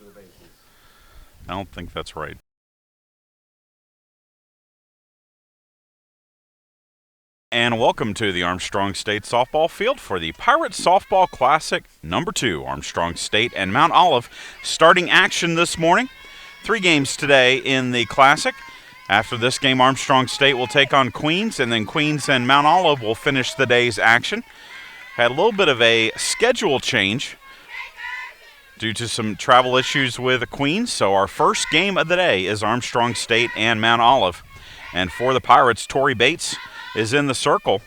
I don't think that's right. And welcome to the Armstrong State Softball Field for the Pirates Softball Classic #2. Armstrong State and Mount Olive starting action this morning. 3 games today in the Classic. After this game, Armstrong State will take on Queens, and then Queens and Mount Olive will finish the day's action. Had a little bit of a schedule change due to some travel issues with Queens, so our first game of the day is Armstrong State and Mount Olive. And for the Pirates, Tori Bates is in the circle.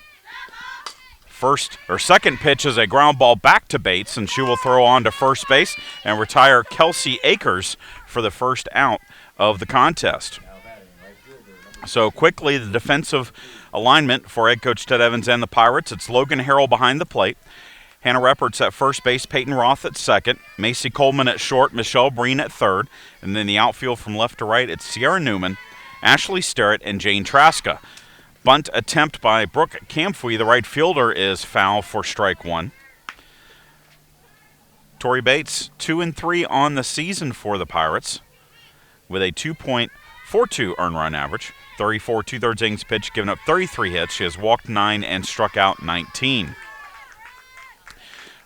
Second pitch is a ground ball back to Bates, and she will throw on to first base and retire Kelsey Akers for the first out of the contest. So quickly, the defensive alignment for head coach Ted Evans and the Pirates. It's Logan Harrell behind the plate, Hannah Repperts at first base, Peyton Roth at second, Macy Coleman at short, Michelle Breen at third, and then the outfield from left to right, it's Sierra Newman, Ashley Sterrett, and Jane Traska. Bunt attempt by Brooke Camfrey, the right fielder, is foul for strike one. Tori Bates, 2-3 on the season for the Pirates with a 2.42 earned run average. 34 2/3 innings pitch, giving up 33 hits. She has walked 9 and struck out 19.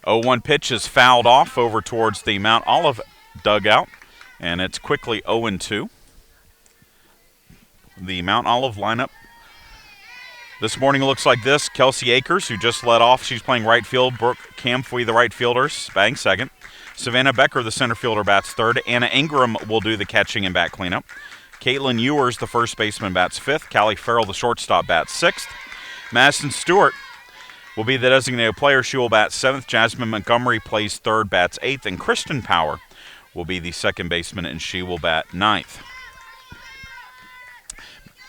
0-1 pitch is fouled off over towards the Mount Olive dugout, and it's quickly 0-2. The Mount Olive lineup this morning looks like this. Kelsey Akers, who just led off, she's playing right field. Brooke Camfrey, the right fielder, batting second. Savannah Becker, the center fielder, bats third. Anna Ingram will do the catching and bat cleanup. Caitlin Ewers, the first baseman, bats fifth. Callie Farrell, the shortstop, bats sixth. Madison Stewart will be the designated player. She will bat seventh. Jasmine Montgomery plays third, bats eighth. And Kristen Power will be the second baseman, and she will bat ninth.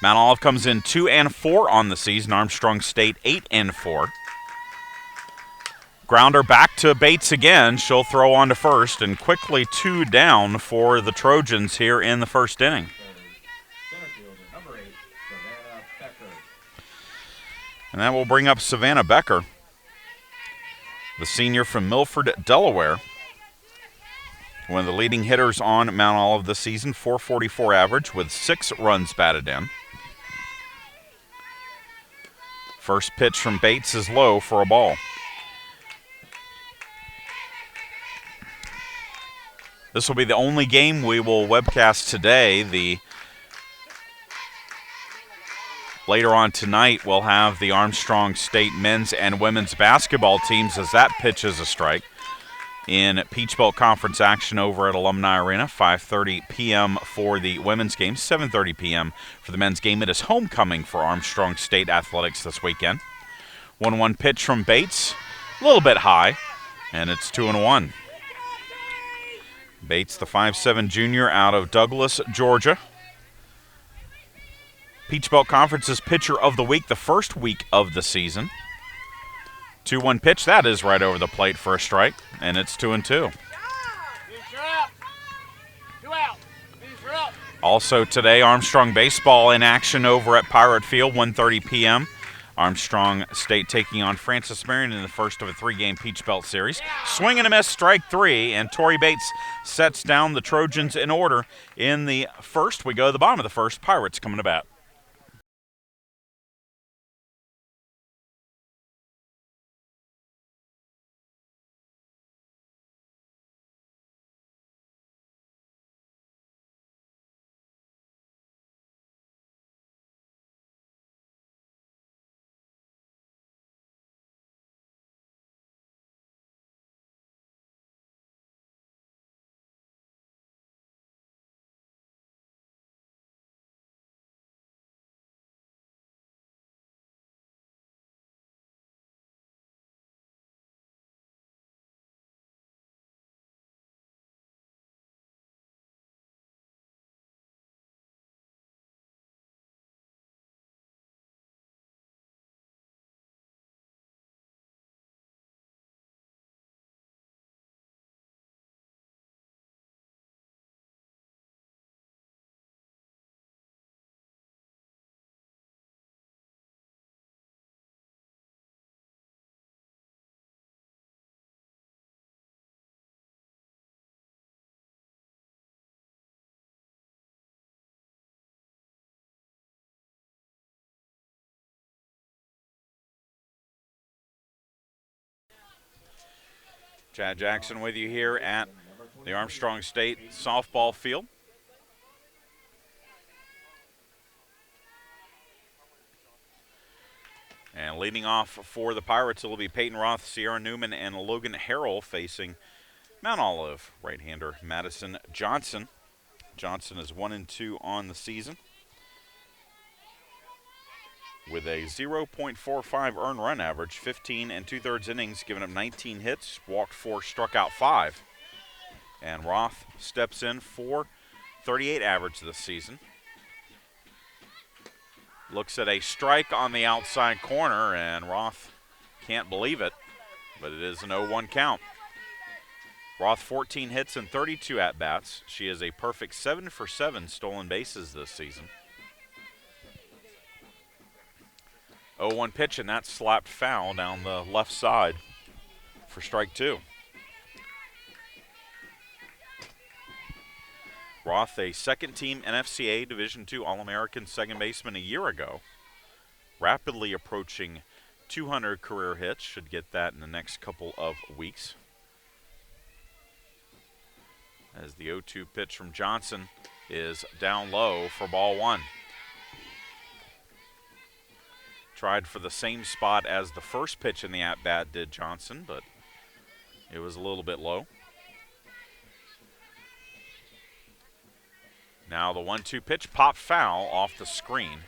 Mount Olive comes in 2-4 on the season. Armstrong State 8-4. Grounder back to Bates again. She'll throw on to first, and quickly 2 down for the Trojans here in the first inning. And that will bring up Savannah Becker, the senior from Milford, Delaware. One of the leading hitters on Mount Olive this season, 444 average with 6 runs batted in. First pitch from Bates is low for a ball. This will be the only game we will webcast today. Later on tonight, we'll have the Armstrong State men's and women's basketball teams as that pitch is a strike in Peach Belt Conference action over at Alumni Arena. 5:30 p.m. for the women's game, 7:30 p.m. for the men's game. It is homecoming for Armstrong State athletics this weekend. 1-1 pitch from Bates, a little bit high, and it's 2-1. Bates, the 5'7" junior out of Douglas, Georgia. Peach Belt Conference's pitcher of the week, the first week of the season. 2-1 pitch, that is right over the plate for a strike, and it's 2-2. Also today, Armstrong baseball in action over at Pirate Field, 1:30 p.m. Armstrong State taking on Francis Marion in the first of a 3-game Peach Belt series. Swing and a miss, strike 3, and Tori Bates sets down the Trojans in order in the first. We go to the bottom of the first. Pirates coming to bat. Chad Jackson with you here at the Armstrong State Softball Field. And leading off for the Pirates, it will be Peyton Roth, Sierra Newman, and Logan Harrell facing Mount Olive right-hander Madison Johnson. Johnson is 1-2 on the season with a 0.45 earned run average, 15 2/3 innings, giving up 19 hits, walked 4, struck out 5. And Roth steps in for 38 average this season. Looks at a strike on the outside corner, and Roth can't believe it, but it is an 0-1 count. Roth 14 hits and 32 at-bats. She is a perfect 7 for 7 stolen bases this season. 0-1 pitch, and that slapped foul down the left side for strike 2. Roth, a second-team NFCA Division II All-American second baseman a year ago, rapidly approaching 200 career hits, should get that in the next couple of weeks. As the 0-2 pitch from Johnson is down low for ball 1. Tried for the same spot as the first pitch in the at-bat did Johnson, but it was a little bit low. Now the 1-2 pitch popped foul off the screen,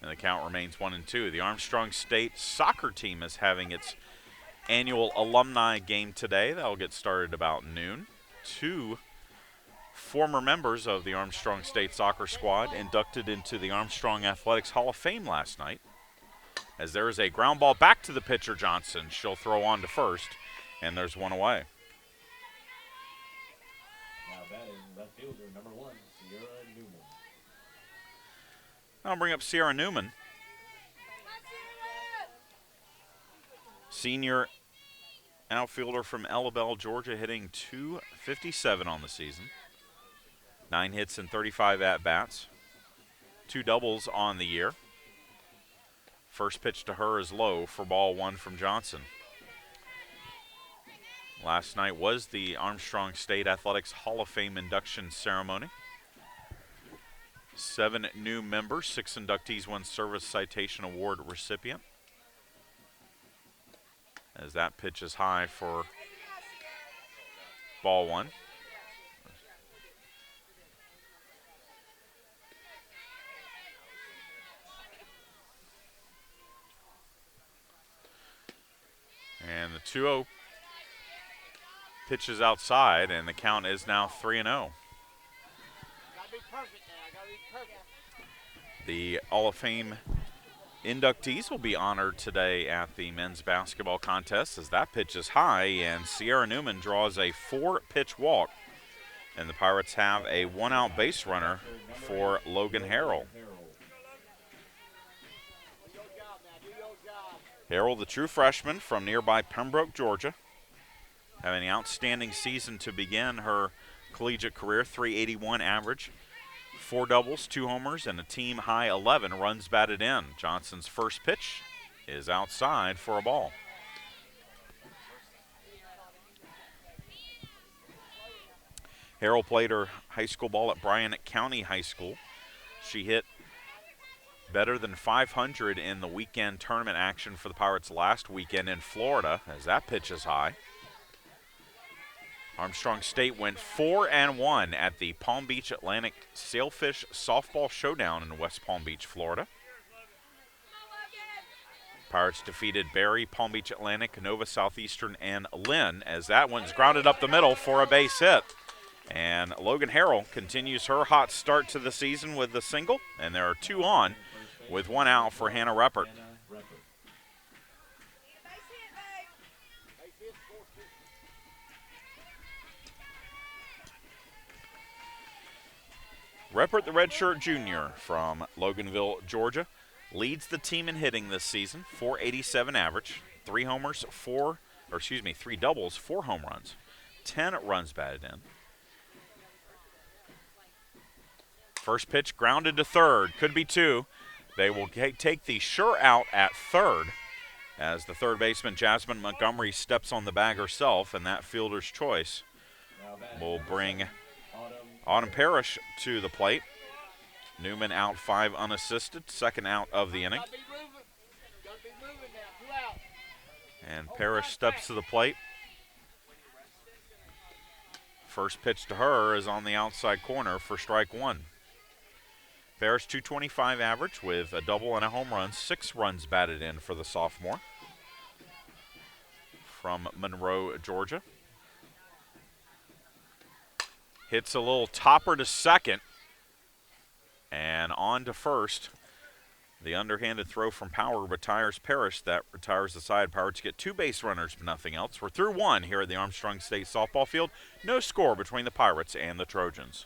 and the count remains 1-2. The Armstrong State soccer team is having its annual alumni game today. That will get started about noon. 2 former members of the Armstrong State soccer squad inducted into the Armstrong Athletics Hall of Fame last night. As there is a ground ball back to the pitcher, Johnson. She'll throw on to first, and there's one away. Now batting left fielder number 1, Sierra Newman. I'll bring up Sierra Newman. Senior outfielder from Ellabelle, Georgia, hitting .257 on the season. 9 hits and 35 at-bats. 2 doubles on the year. First pitch to her is low for ball 1 from Johnson. Last night was the Armstrong State Athletics Hall of Fame induction ceremony. 7 new members, 6 inductees, 1 Service Citation Award recipient. As that pitch is high for ball 1. And the 2-0 pitch is outside, and the count is now 3-0. The Hall of Fame inductees will be honored today at the men's basketball contest as that pitch is high, and Sierra Newman draws a 4-pitch walk, and the Pirates have a 1-out base runner for Logan Harrell. Harrell, the true freshman from nearby Pembroke, Georgia, having an outstanding season to begin her collegiate career. .381 average, 4 doubles, 2 homers, and a team-high 11 runs batted in. Johnson's first pitch is outside for a ball. Harrell played her high school ball at Bryan County High School. She hit better than 500 in the weekend tournament action for the Pirates last weekend in Florida, as that pitch is high. Armstrong State went 4-1 at the Palm Beach Atlantic Sailfish Softball Showdown in West Palm Beach, Florida. Pirates defeated Barry, Palm Beach Atlantic, Nova Southeastern, and Lynn, as that one's grounded up the middle for a base hit. And Logan Harrell continues her hot start to the season with the single, and there are 2 on with 1 out for Hannah Ruppert. Ruppert, the redshirt junior from Loganville, Georgia, leads the team in hitting this season. .487 average, 3 doubles, 4 home runs, 10 runs batted in. First pitch grounded to third, could be 2. They will take the sure out at third, as the third baseman, Jasmine Montgomery, steps on the bag herself, and that fielder's choice will bring Autumn Parrish to the plate. Newman out 5 unassisted, second out of the inning. And Parrish steps to the plate. First pitch to her is on the outside corner for strike one. Parrish, .225 average with a double and a home run, 6 runs batted in for the sophomore from Monroe, Georgia. Hits a little topper to second and on to first. The underhanded throw from Power retires Parrish. That retires the side. Pirates get 2 base runners, but nothing else. We're through 1 here at the Armstrong State Softball Field. No score between the Pirates and the Trojans.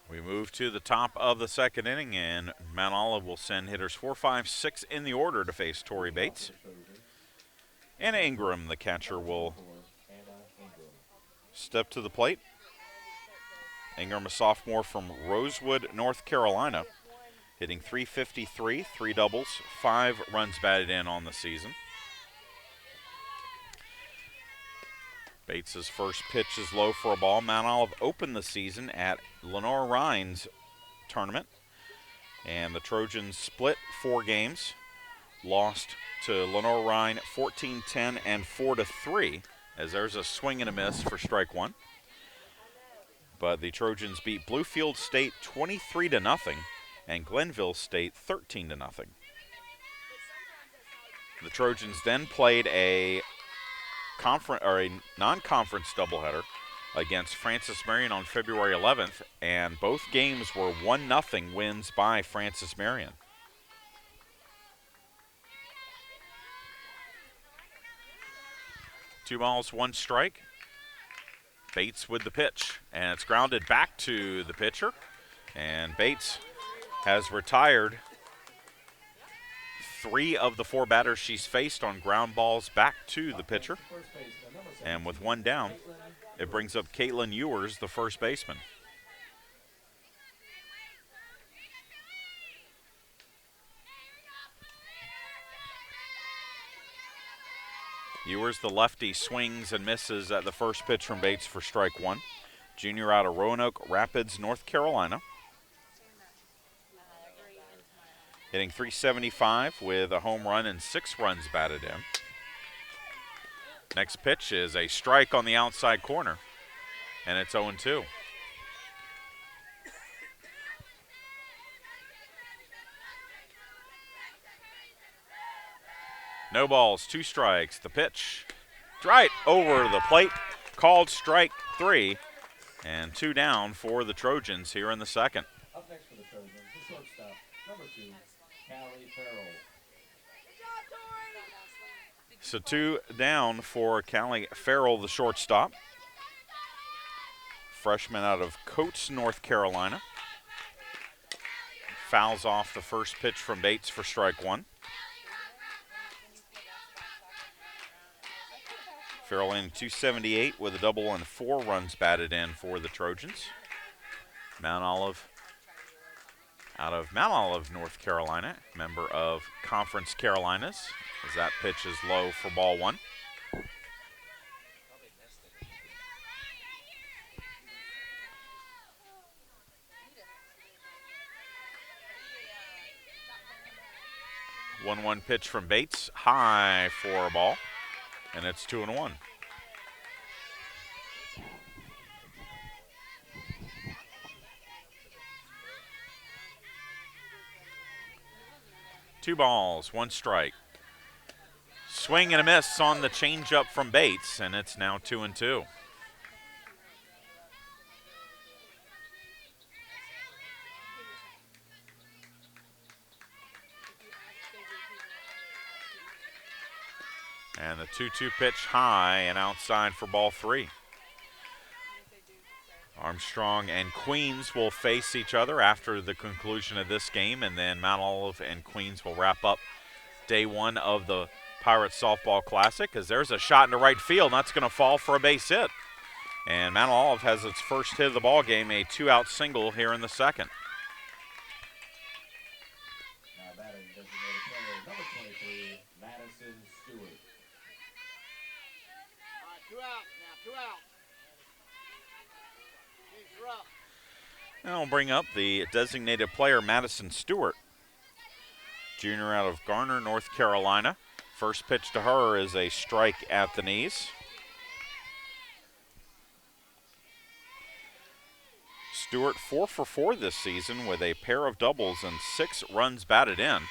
We move to the top of the second inning, and Mount Olive will send hitters 4, 5, 6 in the order to face Tori Bates. Anna Ingram, the catcher, will step to the plate. Ingram, a sophomore from Rosewood, North Carolina, hitting .353, 3 doubles, 5 runs batted in on the season. Bates' first pitch is low for a ball. Mount Olive opened the season at Lenore Ryan's tournament, and the Trojans split 4 games, lost to Lenore Ryan 14-10 and 4-3, as there's a swing and a miss for strike one. But the Trojans beat Bluefield State 23-0 and Glenville State 13-0. The Trojans then played a non-conference doubleheader against Francis Marion on February 11th, and both games were 1-0 wins by Francis Marion. Two balls, 1 strike. Bates with the pitch, and it's grounded back to the pitcher, and Bates has retired 3 of the 4 batters she's faced on ground balls back to the pitcher. And with 1 down, it brings up Caitlin Ewers, the first baseman. Ewers, the lefty, swings and misses at the first pitch from Bates for strike one. Junior out of Roanoke Rapids, North Carolina. Hitting .375 with a home run and 6 runs batted in. Next pitch is a strike on the outside corner, and it's 0-2. No balls, 2 strikes. The pitch, right over the plate, called strike 3, and 2 down for the Trojans here in the second. Up next for the Trojans, the shortstop, number 2, Callie Farrell. So 2 down for Callie Farrell, the shortstop. Freshman out of Coates, North Carolina. Fouls off the first pitch from Bates for strike one. Farrell in .278 with a double and 4 runs batted in for the Trojans. Mount Olive out of Mount Olive, North Carolina, member of Conference Carolinas, as that pitch is low for ball one. One pitch from Bates, high for a ball, and it's 2-1. Two balls, one strike. Swing and a miss on the changeup from Bates, and it's now 2-2. And the 2-2 pitch high and outside for ball three. Armstrong and Queens will face each other after the conclusion of this game, and then Mount Olive and Queens will wrap up day one of the Pirates Softball Classic, as there's a shot into right field, and that's going to fall for a base hit. And Mount Olive has its first hit of the ball game, a two-out single here in the second. Now batting designated player number 23, Madison Stewart. All right, 2 out now, 2 out. You're up. And I'll bring up the designated player, Madison Stewart, junior out of Garner, North Carolina. First pitch to her is a strike at the knees. Stewart 4 for 4 this season with a pair of doubles and 6 runs batted in.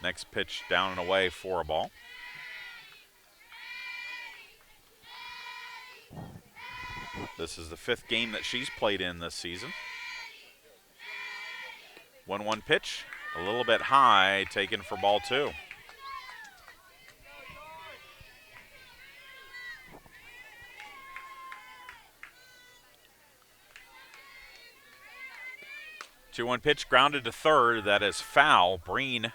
Next pitch down and away for a ball. This is the 5th game that she's played in this season. 1-1 pitch, a little bit high, taken for ball two. Two-one pitch grounded to third. That is foul. Breen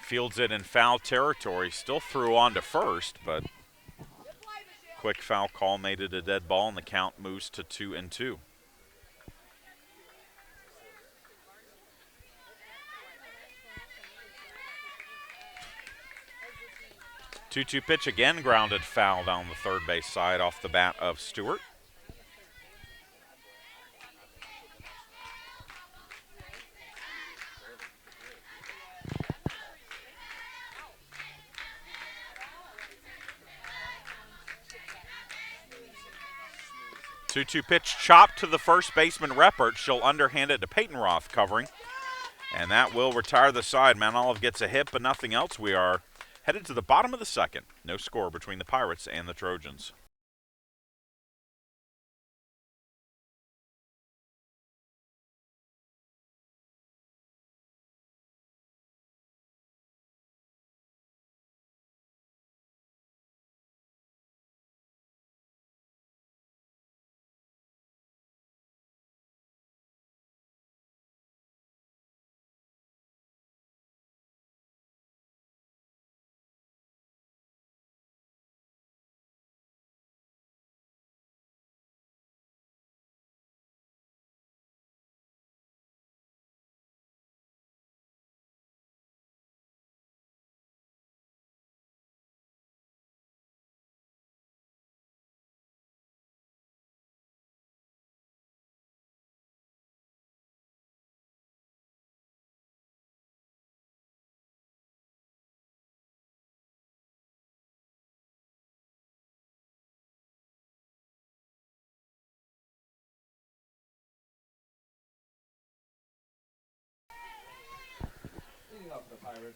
fields it in foul territory. Still threw on to first, but quick foul call made it a dead ball, and the count moves to 2-2. 2-2 pitch again, grounded foul down the third base side off the bat of Stewart. Two-two pitch chopped to the first baseman Reppert. She'll underhand it to Peyton Roth covering, and that will retire the side. Mount Olive gets a hit, but nothing else. We are headed to the bottom of the second. No score between the Pirates and the Trojans.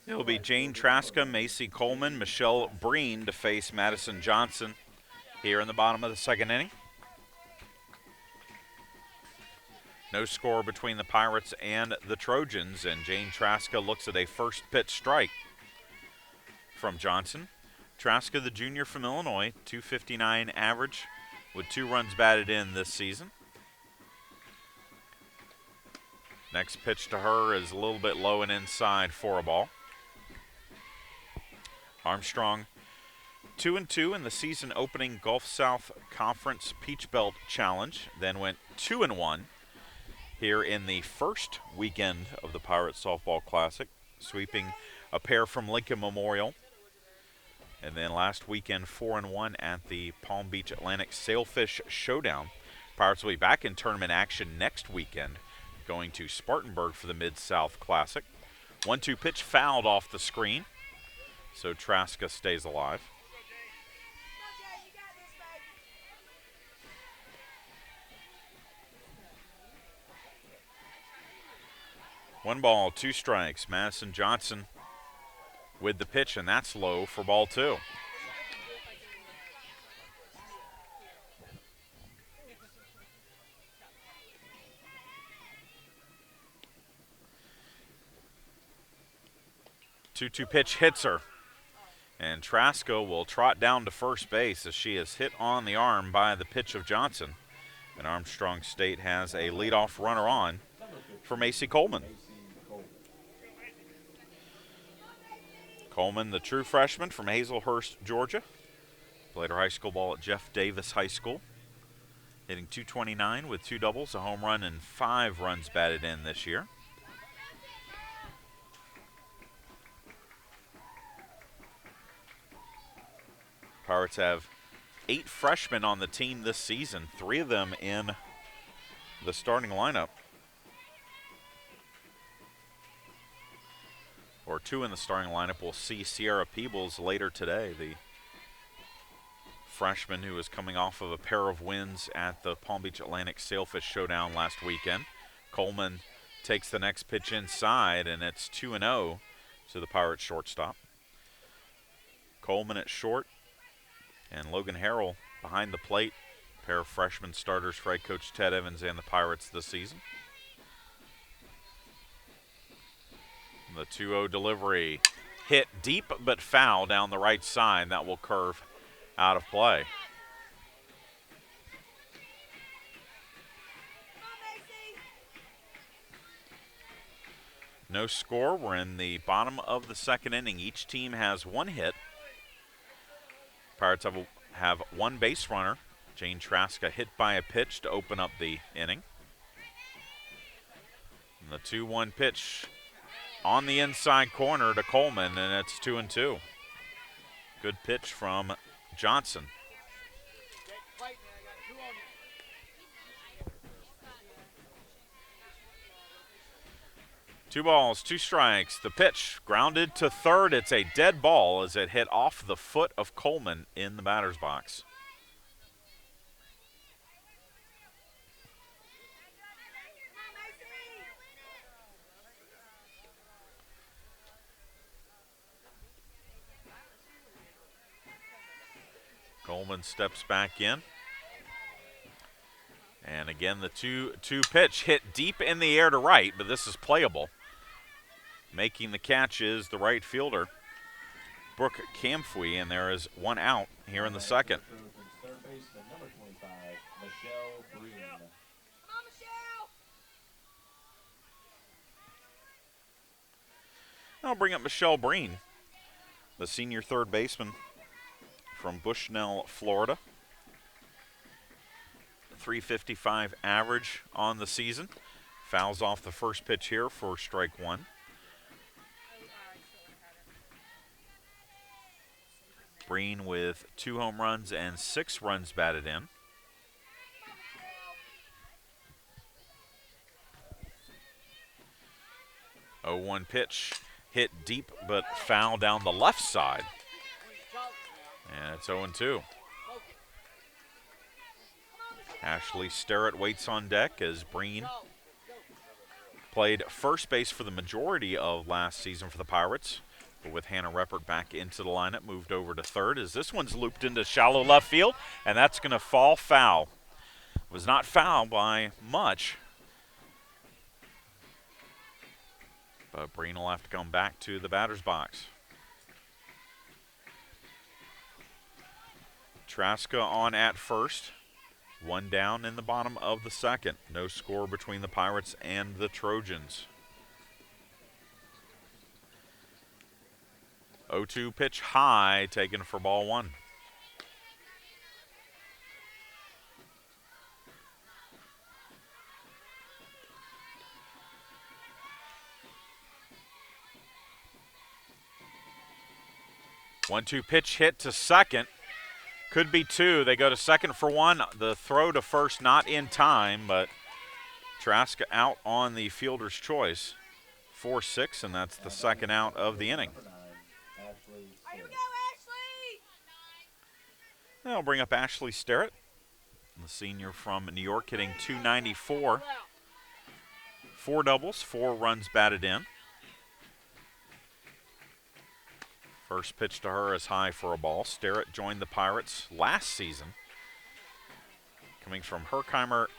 It will be Jane Traska, Macy Coleman, Michelle Breen to face Madison Johnson here in the bottom of the second inning. No score between the Pirates and the Trojans, and Jane Traska looks at a first pitch strike from Johnson. Traska, the junior from Illinois, .259 average with 2 runs batted in this season. Next pitch to her is a little bit low and inside for a ball. Armstrong 2-2 in the season opening Gulf South Conference Peach Belt Challenge, then went 2-1 here in the first weekend of the Pirates Softball Classic, sweeping a pair from Lincoln Memorial. And then last weekend, 4-1 at the Palm Beach Atlantic Sailfish Showdown. Pirates will be back in tournament action next weekend, going to Spartanburg for the Mid-South Classic. 1-2 pitch fouled off the screen, so Traska stays alive. One ball, two strikes. Madison Johnson with the pitch, and that's low for ball two. Two pitch hits her, and Trasko will trot down to first base as she is hit on the arm by the pitch of Johnson. And Armstrong State has a leadoff runner on for Macy Coleman. Coleman, the true freshman from Hazelhurst, Georgia. Played her high school ball at Jeff Davis High School. Hitting .229 with 2 doubles, a home run, and 5 runs batted in this year. Pirates have 8 freshmen on the team this season, 3 of them in the starting lineup. Or 2 in the starting lineup. We'll see Sierra Peebles later today, the freshman who is coming off of a pair of wins at the Palm Beach Atlantic Sailfish Showdown last weekend. Coleman takes the next pitch inside, and it's 2-0 to the Pirates shortstop. Coleman at short, and Logan Harrell behind the plate. A pair of freshman starters for head coach Ted Evans and the Pirates this season. The 2-0 delivery hit deep but foul down the right side. That will curve out of play. No score. We're in the bottom of the second inning. Each team has 1 hit. Pirates have 1 base runner. Jane Traska hit by a pitch to open up the inning. And the 2-1 pitch on the inside corner to Coleman, and it's 2-2. Good pitch from Johnson. 2 balls, 2 strikes. The pitch grounded to third. It's a dead ball as it hit off the foot of Coleman in the batter's box. Coleman steps back in. And again, the 2-2 pitch hit deep in the air to right, but this is playable. Making the catch is the right fielder, Brooke Camfrey, and there is 1 out here in the second. Third baseman, number 25, Michelle Breen. Come on, Michelle! I'll bring up Michelle Breen, the senior third baseman from Bushnell, Florida. .355 average on the season. Fouls off the first pitch here for strike 1. Breen with 2 home runs and 6 runs batted in. Oh, 1 pitch hit deep but foul down the left side. And it's 0-2. Ashley Sterrett waits on deck as Breen played first base for the majority of last season for the Pirates. But with Hannah Reppert back into the lineup, moved over to third as this one's looped into shallow left field, and that's going to fall foul. It was not foul by much, but Breen will have to come back to the batter's box. Traska on at first. 1 down in the bottom of the second. No score between the Pirates and the Trojans. 0-2 pitch high, taken for ball 1. 1-2 pitch hit to second. Could be two. They go to second for one. The throw to first not in time, but Traska out on the fielder's choice. 4-6, and that's the second out of the inning. Here we go, Ashley! They'll bring up Ashley Sterrett, the senior from New York, hitting .294. 4 doubles, 4 runs batted in. First pitch to her is high for a ball. Sterrett joined the Pirates last season, coming from Herkimer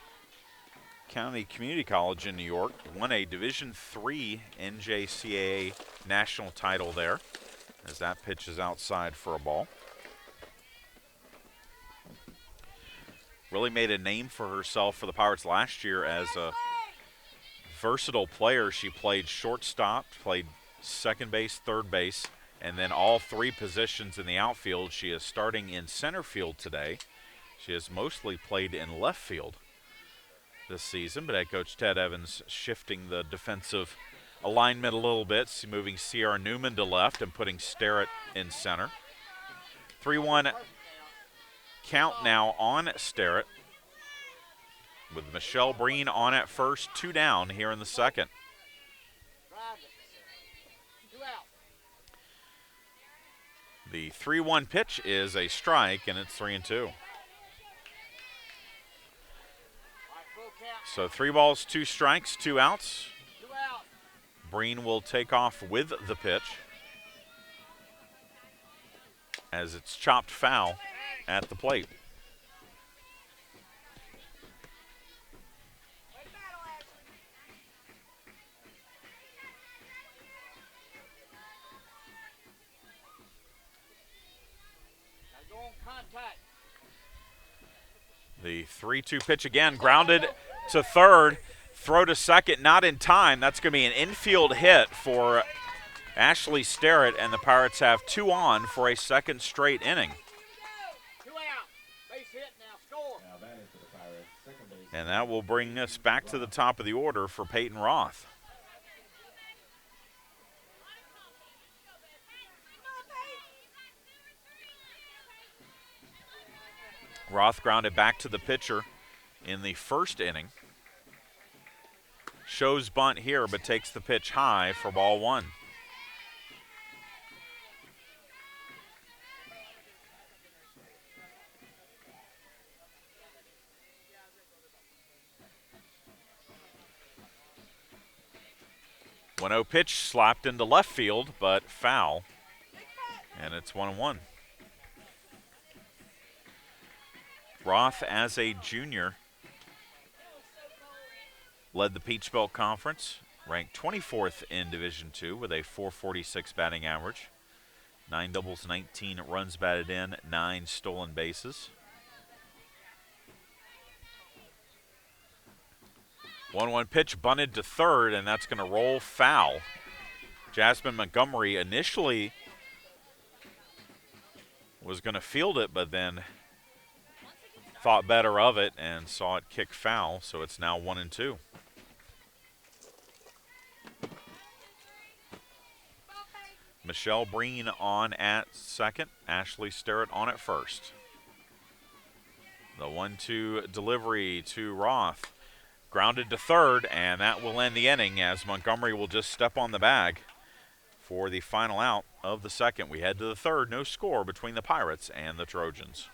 County Community College in New York. Won a Division III NJCAA national title there, as that pitch is outside for a ball. Really made a name for herself for the Pirates last year as a versatile player. She played shortstop, played second base, third base, and then all 3 positions in the outfield. She is starting in center field today. She has mostly played in left field this season, but head coach Ted Evans shifting the defensive alignment a little bit, moving Sierra Newman to left and putting Sterrett in center. 3-1 count now on Sterrett, with Michelle Breen on at first, 2 down here in the second. The 3-1 pitch is a strike, and it's 3-2. So 3 balls, 2 strikes, 2 outs. Breen will take off with the pitch as it's chopped foul at the plate. The 3-2 pitch again, grounded to third, throw to second, not in time. That's going to be an infield hit for Ashley Sterrett, and the Pirates have 2 on for a second straight inning. 2 out. Base hit now. Score. Now that is for the Pirates. Second base. And that will bring us back to the top of the order for Peyton Roth. Roth grounded back to the pitcher in the first inning. Shows bunt here, but takes the pitch high for ball 1. One-0 pitch slapped into left field, but foul, and it's 1-1. Roth, as a junior, led the Peach Belt Conference, ranked 24th in Division II with a .446 batting average. 9 doubles, 19 runs batted in, 9 stolen bases. 1-1 pitch bunted to third, and that's going to roll foul. Jasmine Montgomery initially was going to field it, but then thought better of it and saw it kick foul, so it's now 1-2. Michelle Breen on at second, Ashley Sterrett on at first. The 1-2 delivery to Roth, grounded to third, and that will end the inning as Montgomery will just step on the bag for the final out of the second. We head to the third, no score between the Pirates and the Trojans.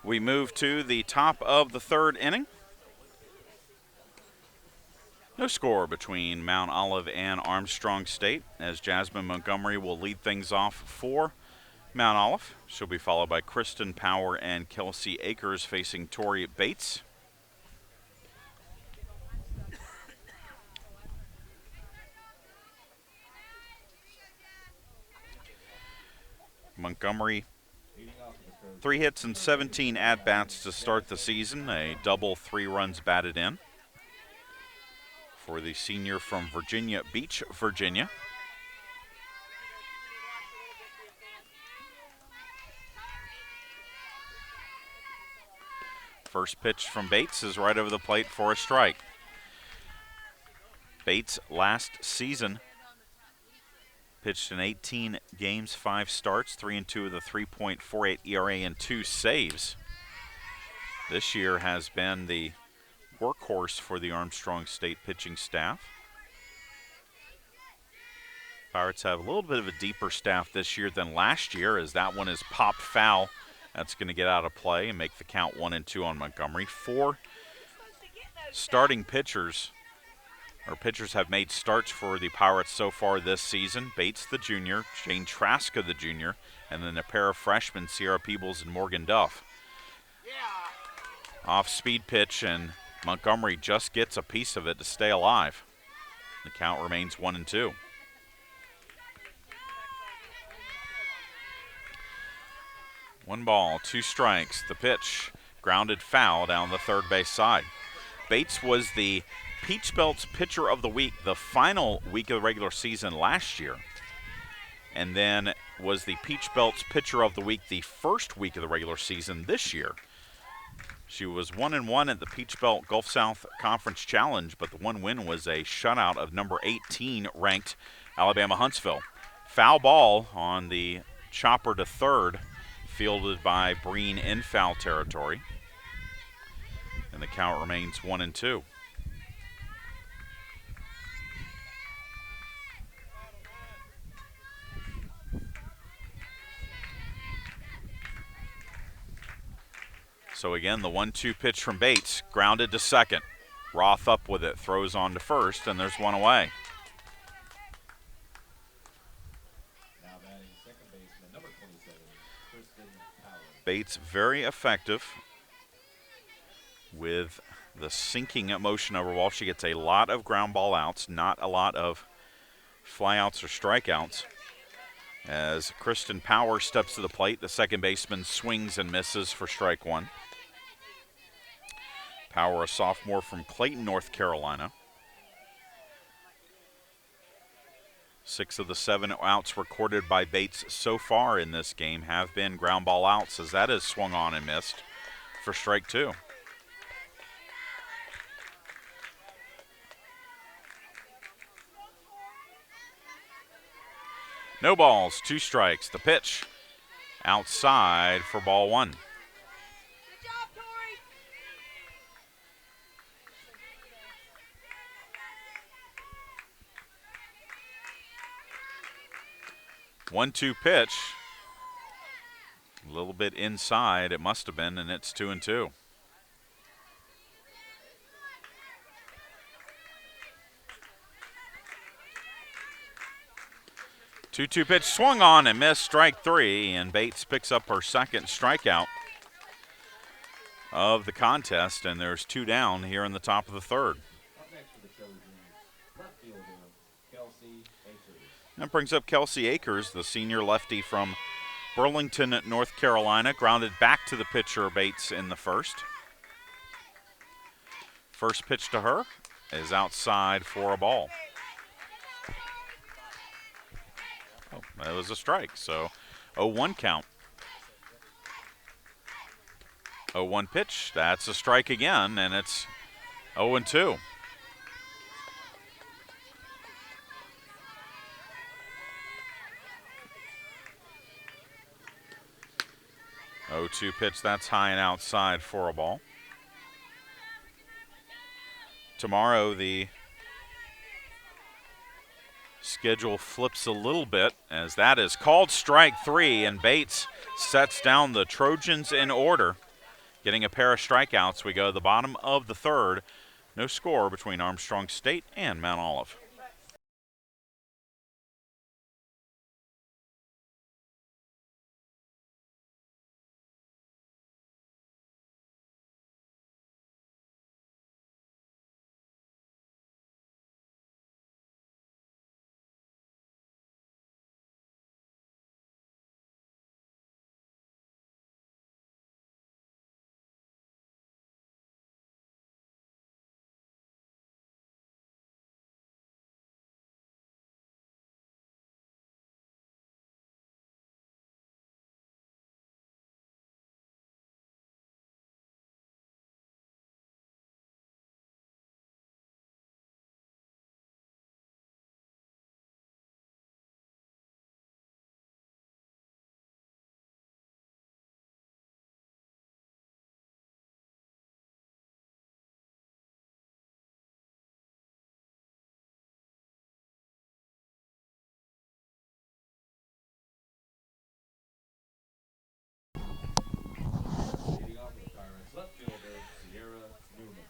We move to the top of the third inning. No score between Mount Olive and Armstrong State, as Jasmine Montgomery will lead things off for Mount Olive. She'll be followed by Kristen Power and Kelsey Akers facing Tori Bates. Montgomery, 3 hits and 17 at-bats to start the season, a double, 3 runs batted in for the senior from Virginia Beach, Virginia. First pitch from Bates is right over the plate for a strike. Bates last season pitched in 18 games, 5 starts, 3 and 2 with a 3.48 ERA and 2 saves. This year has been the workhorse for the Armstrong State pitching staff. Pirates have a little bit of a deeper staff this year than last year, as that one is popped foul. That's going to get out of play and make the count 1-2 on Montgomery. 4 starting pitchers have made starts for the Pirates so far this season. Bates, the junior, Jane Traska, the junior, and then a pair of freshmen, Sierra Peebles and Morgan Duff. Off-speed pitch, and Montgomery just gets a piece of it to stay alive. The count remains 1-2. One ball, 2 strikes. The pitch, grounded foul down the third base side. Bates was the Peach Belt's Pitcher of the Week the final week of the regular season last year, and then was the Peach Belt's Pitcher of the Week the first week of the regular season this year. She was 1-1 at the Peach Belt Gulf South Conference Challenge, but the one win was a shutout of number 18 ranked Alabama Huntsville. Foul ball on the chopper to third, fielded by Breen in foul territory. And the count remains 1-2. So again, the 1-2 pitch from Bates, grounded to second. Roth up with it, throws on to first, and there's one away. Now batting second baseman, number 27, Kristen Power. Bates very effective with the sinking motion over ball. She gets a lot of ground ball outs, not a lot of flyouts or strikeouts. As Kristen Power steps to the plate, the second baseman swings and misses for strike 1. Power, a sophomore from Clayton, North Carolina. 6 of the 7 outs recorded by Bates so far in this game have been ground ball outs, as that is swung on and missed for strike 2. No balls, 2 strikes. The pitch outside for ball 1. 1-2 pitch. A little bit inside, it must have been, and it's 2-2. Two-two pitch swung on and missed, strike 3, and Bates picks up her second strikeout of the contest, and there's 2 down here in the top of the third. Up next for the Trojans, left fielder, Kelsey Akers. That brings up Kelsey Akers, the senior lefty from Burlington, North Carolina, grounded back to the pitcher Bates in the first. First pitch to her is outside for a ball. Oh, that was a strike, so 0-1 count. 0-1 pitch, that's a strike again, and it's 0-2. 0-2 pitch, that's high and outside for a ball. Tomorrow the schedule flips a little bit, as that is called strike 3, and Bates sets down the Trojans in order. getting a pair of strikeouts. We go to the bottom of the third. No score between Armstrong State and Mount Olive.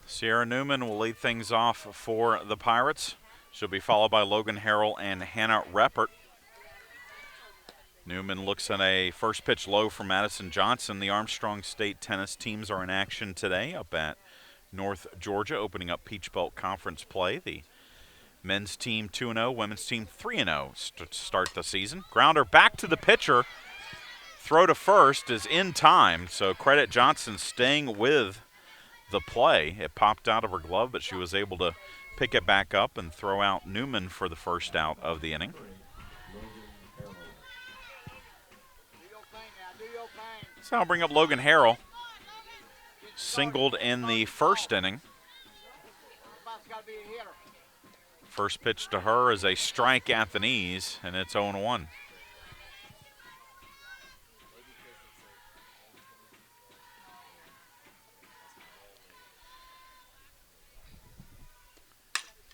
Sierra Newman will lead things off for the Pirates. She'll be followed by Logan Harrell and Hannah Reppert. Newman looks at a first pitch low from Madison Johnson. The Armstrong State tennis teams are in action today up at North Georgia, opening up Peach Belt Conference play. The men's team 2-0, women's team 3-0 to start the season. Grounder back to the pitcher. Throw to first is in time, so credit Johnson staying with the play. It popped out of her glove, but she was able to pick it back up and throw out Newman for the first out of the inning. So I'll bring up Logan Harrell. Singled in the first inning. First pitch to her is a strike at the knees, and it's 0-1.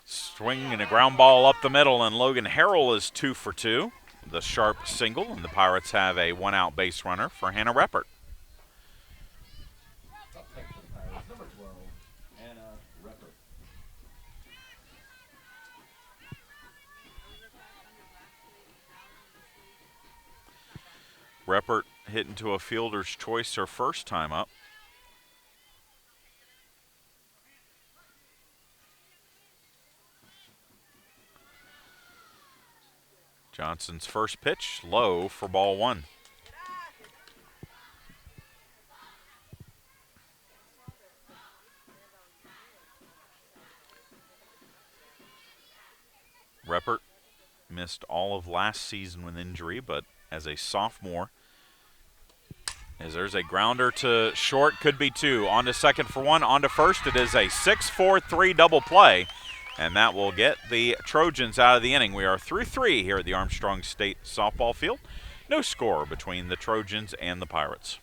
Swing and a ground ball up the middle, and Logan Harrell is 2 for 2. The sharp single, and the Pirates have a one-out base runner for Hannah Reppert. Number 12, Hannah Reppert. Reppert hit into a fielder's choice her first time up. Johnson's first pitch, low for ball one. Reppert missed all of last season with injury, but as a sophomore, as there's a grounder to short, could be two. On to second for one, on to first. It is a 6-4-3 double play, and that will get the Trojans out of the inning. We are through 3 here at the Armstrong State Softball Field. No score between the Trojans and the Pirates.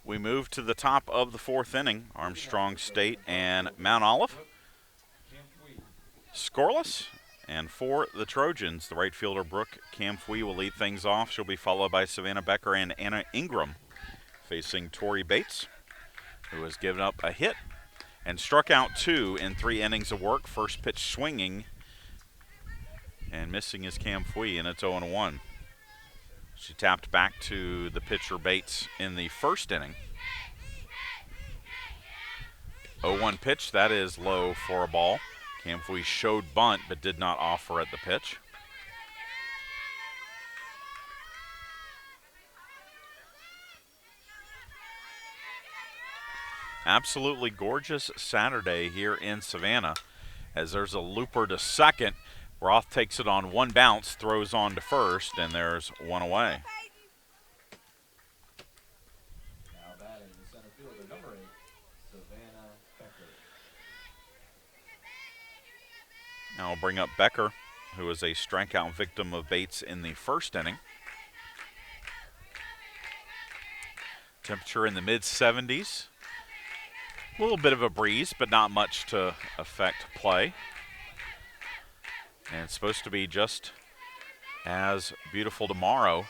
We move to the top of the fourth inning. Armstrong State and Mount Olive. Scoreless. And for the Trojans, the right fielder Brooke Camfui will lead things off. She'll be followed by Savannah Becker and Anna Ingram, facing Tori Bates, who has given up a hit and struck out 2 in 3 innings of work. First pitch swinging and missing is Camfui, and it's 0-1. She tapped back to the pitcher Bates in the first inning. 0-1 pitch, that is low for a ball. Camfui showed bunt but did not offer at the pitch. Absolutely gorgeous Saturday here in Savannah, as there's a looper to second. Roth takes it on one bounce, throws on to first, and there's one away. Now batting the center fielder, number 8, Savannah Becker. Now I'll bring up Becker, who was a strikeout victim of Bates in the first inning. Temperature in the mid-70s. A little bit of a breeze, but not much to affect play. And it's supposed to be just as beautiful tomorrow.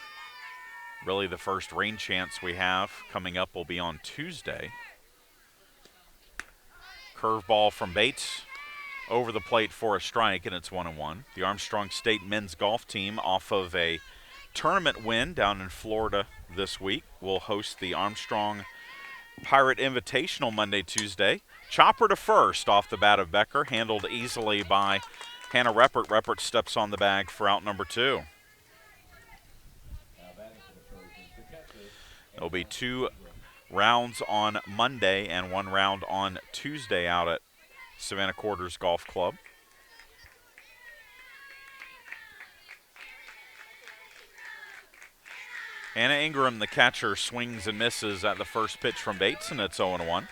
Really, the first rain chance we have coming up will be on Tuesday. Curveball from Bates over the plate for a strike, and it's 1-1. The Armstrong State men's golf team, off of a tournament win down in Florida this week, will host the Armstrong Pirate Invitational Monday, Tuesday. Chopper to first off the bat of Becker, handled easily by Hannah Reppert. Reppert steps on the bag for out number 2. There'll be 2 rounds on Monday and 1 round on Tuesday out at Savannah Quarters Golf Club. Anna Ingram, the catcher, swings and misses at the first pitch from Bates, and it's 0-1.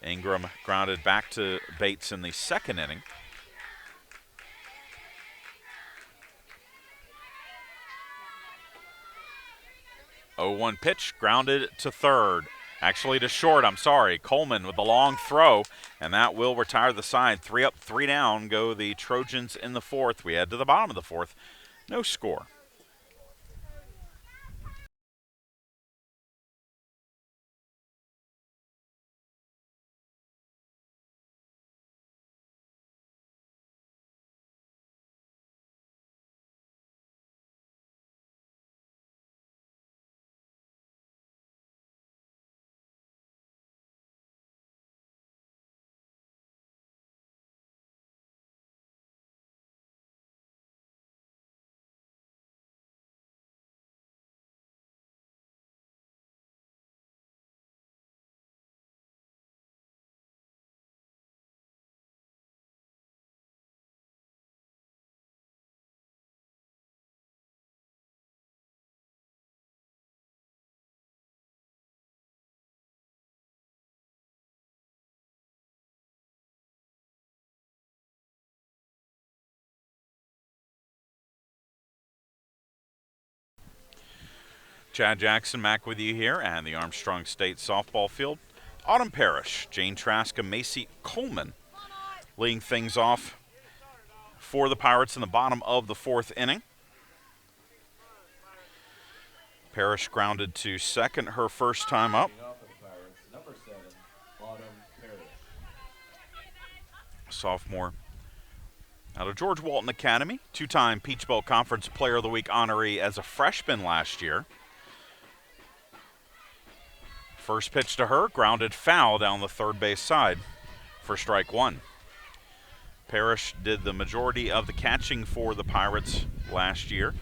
Ingram grounded back to Bates in the second inning. 0-1 pitch, grounded to third. Actually to short, I'm sorry. Coleman with a long throw, and that will retire the side. 3 up, 3 down go the Trojans in the fourth. We head to the bottom of the fourth. No score. Chad Jackson back with you here at the Armstrong State Softball Field. Autumn Parrish, Jane Traska, Macy Coleman leading things off for the Pirates in the bottom of the fourth inning. Parrish grounded to second her first time up. Number 7, Autumn Parrish. Sophomore out of George Walton Academy, 2-time Peach Belt Conference Player of the Week honoree as a freshman last year. First pitch to her, grounded foul down the third base side for strike 1. Parrish did the majority of the catching for the Pirates last year.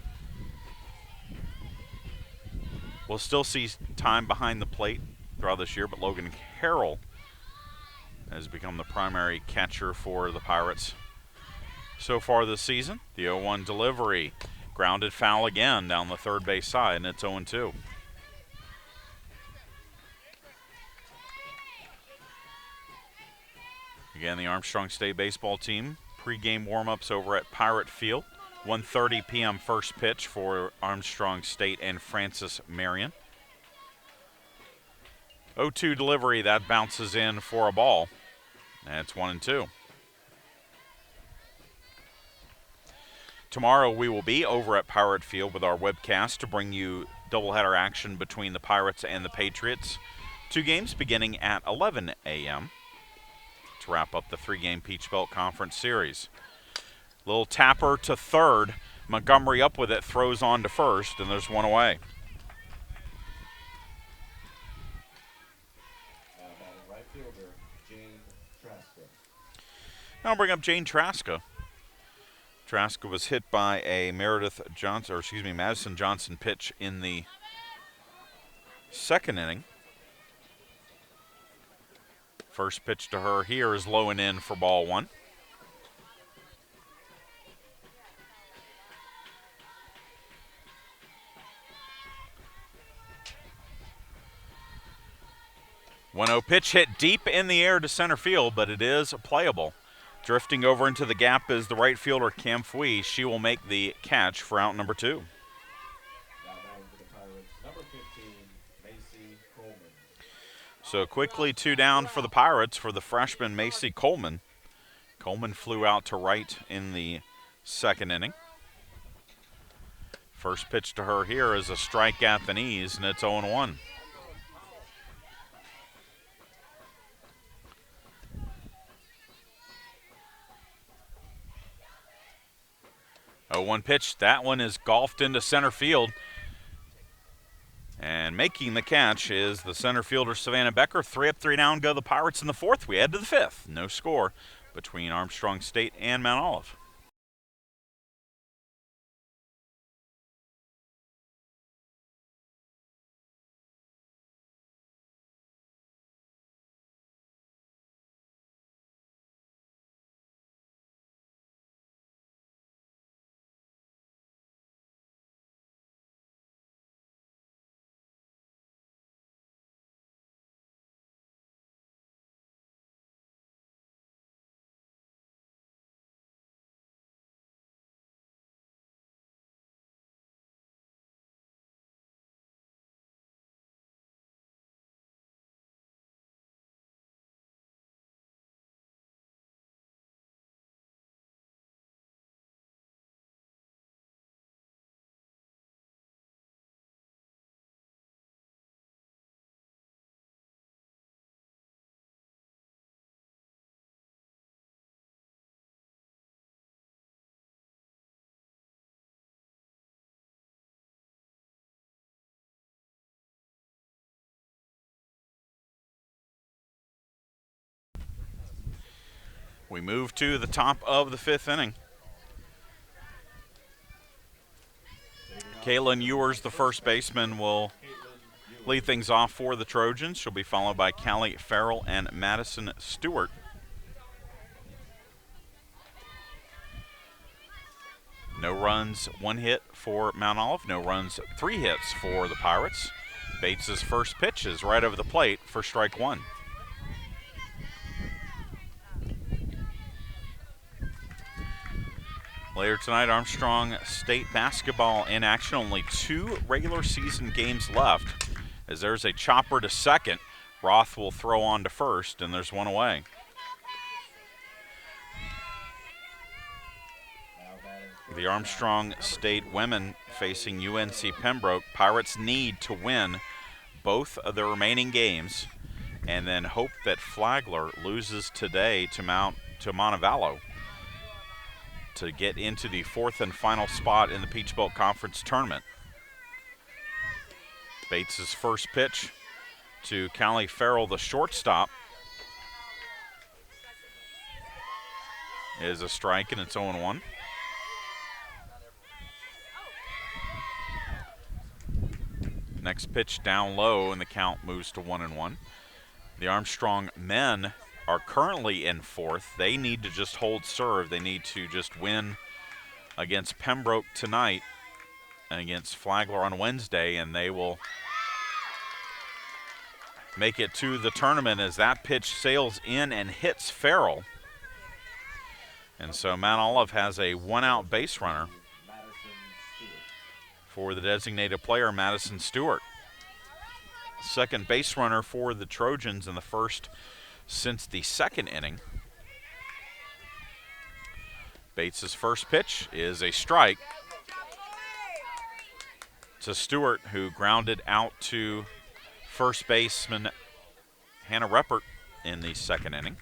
We'll still see time behind the plate throughout this year, but Logan Carroll has become the primary catcher for the Pirates so far this season. The 0-1 delivery, grounded foul again down the third base side, and it's 0-2. Again, the Armstrong State baseball team, pregame warm-ups over at Pirate Field. 1:30 p.m. first pitch for Armstrong State and Francis Marion. 0-2 delivery, that bounces in for a ball. And it's 1-2. Tomorrow we will be over at Pirate Field with our webcast to bring you doubleheader action between the Pirates and the Patriots. 2 games beginning at 11 a.m. to wrap up the 3-game Peach Belt Conference Series. Little tapper to third. Montgomery up with it, throws on to first, and there's one away. Right fielder, Jane Traska. Now I'll bring up Jane Traska. Traska was hit by a Madison Johnson pitch in the 2nd inning. First pitch to her here is low and in for ball 1. One-0 pitch hit deep in the air to center field, but it is playable. Drifting over into the gap is the right fielder, Cam Fui. She will make the catch for out number 2. Now batting for the Pirates, number 15, Macy Coleman. So quickly 2 down for the Pirates for the freshman Macy Coleman. Coleman flew out to right in the 2nd inning. First pitch to her here is a strike at the knees, and it's 0-1. One pitch, that one is golfed into center field. And making the catch is the center fielder, Savannah Becker. 3 up, 3 down go the Pirates in the 4th. We head to the 5th. No score between Armstrong State and Mount Olive. We move to the top of the 5th inning. Kaylin Ewers, the first baseman, will lead things off for the Trojans. She'll be followed by Callie Farrell and Madison Stewart. No runs, 1 hit for Mount Olive. No runs, 3 hits for the Pirates. Bates' first pitch is right over the plate for strike 1. Later tonight, Armstrong State basketball in action. Only 2 regular season games left. As there's a chopper to second, Roth will throw on to first, and there's one away. The Armstrong State women facing UNC Pembroke. Pirates need to win both of the remaining games and then hope that Flagler loses today to Montevallo to get into the 4th and final spot in the Peach Belt Conference Tournament. Bates' first pitch to Callie Farrell, the shortstop, is a strike, and it's 0-1. Next pitch down low, and the count moves to 1-1. The Armstrong men are currently in 4th. They need to just hold serve. They need to just win against Pembroke tonight and against Flagler on Wednesday, and they will make it to the tournament as that pitch sails in and hits Farrell. And so Mount Olive has a 1-out base runner for the designated player, Madison Stewart. Second base runner for the Trojans in the first since the second inning. Bates' first pitch is a strike to Stewart, who grounded out to first baseman Hannah Reppert in the second inning.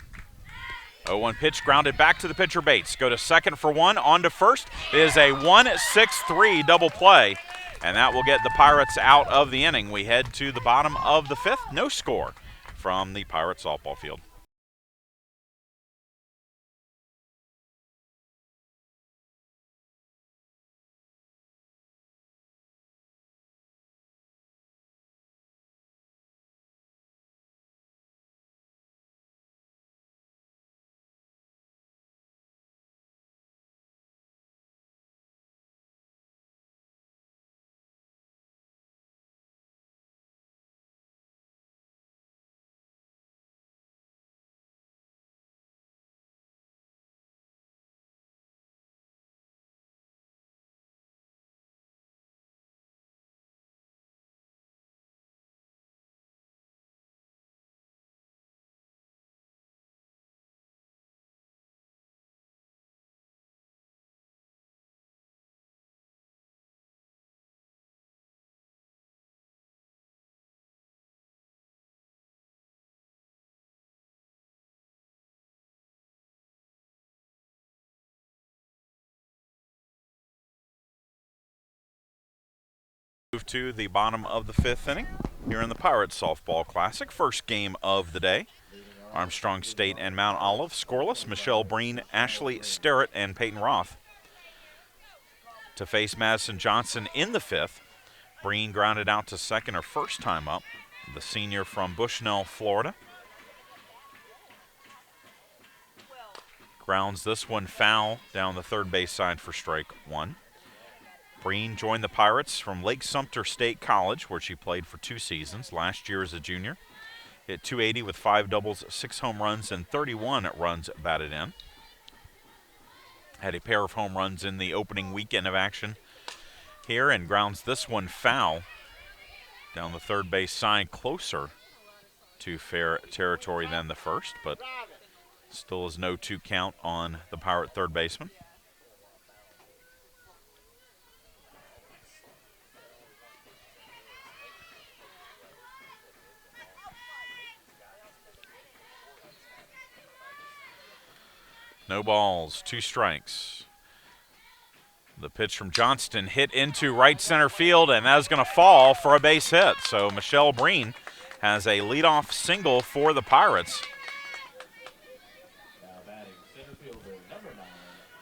0-1 pitch grounded back to the pitcher Bates. Go to second for one, on to first. It is a 1-6-3 double play, and that will get the Pirates out of the inning. We head to the bottom of the fifth. No score from the Pirates softball field. Move to the bottom of the fifth inning here in the Pirates Softball Classic. First game of the day. Armstrong State and Mount Olive scoreless. Michelle Breen, Ashley Sterrett, and Peyton Roth to face Madison Johnson in the fifth. Breen grounded out to second her first time up. The senior from Bushnell, Florida. Grounds this one foul down the third base side for strike one. Breen joined the Pirates from Lake Sumter State College, where she played for 2 seasons. Last year as a junior, hit .280 with 5 doubles, 6 home runs, and 31 runs batted in. Had a pair of home runs in the opening weekend of action here, and grounds this one foul down the third base side, closer to fair territory than the first, but still is no 2 count on the Pirate third baseman. No balls, 2 strikes. The pitch from Johnston hit into right center field, and that is going to fall for a base hit. So Michelle Breen has a leadoff single for the Pirates. Now batting center fielder number 9.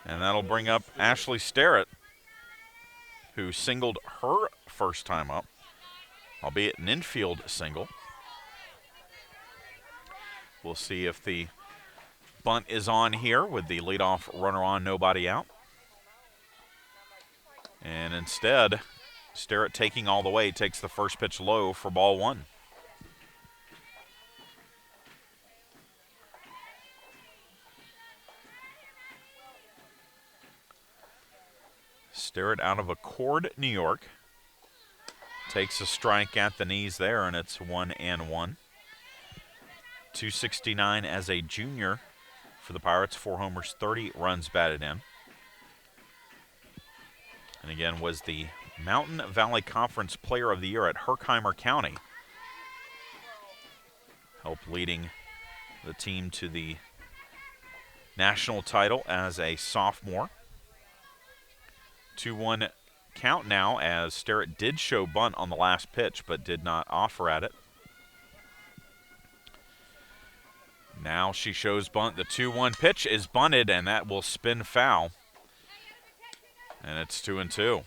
And that'll bring up Ashley Sterrett, who singled her first time up, albeit an infield single. We'll see if the bunt is on here with the leadoff runner on, nobody out. And instead, Sterrett taking all the way, takes the first pitch low for ball 1. Sterrett out of Accord, New York. Takes a strike at the knees there, and it's 1-1. 269 as a junior for the Pirates, 4 homers, 30 runs batted in. And again, was the Mountain Valley Conference Player of the Year at Herkimer County. Helped leading the team to the national title as a sophomore. 2-1 count now, as Sterrett did show bunt on the last pitch but did not offer at it. Now she shows bunt. The 2-1 pitch is bunted, and that will spin foul. And it's 2-2.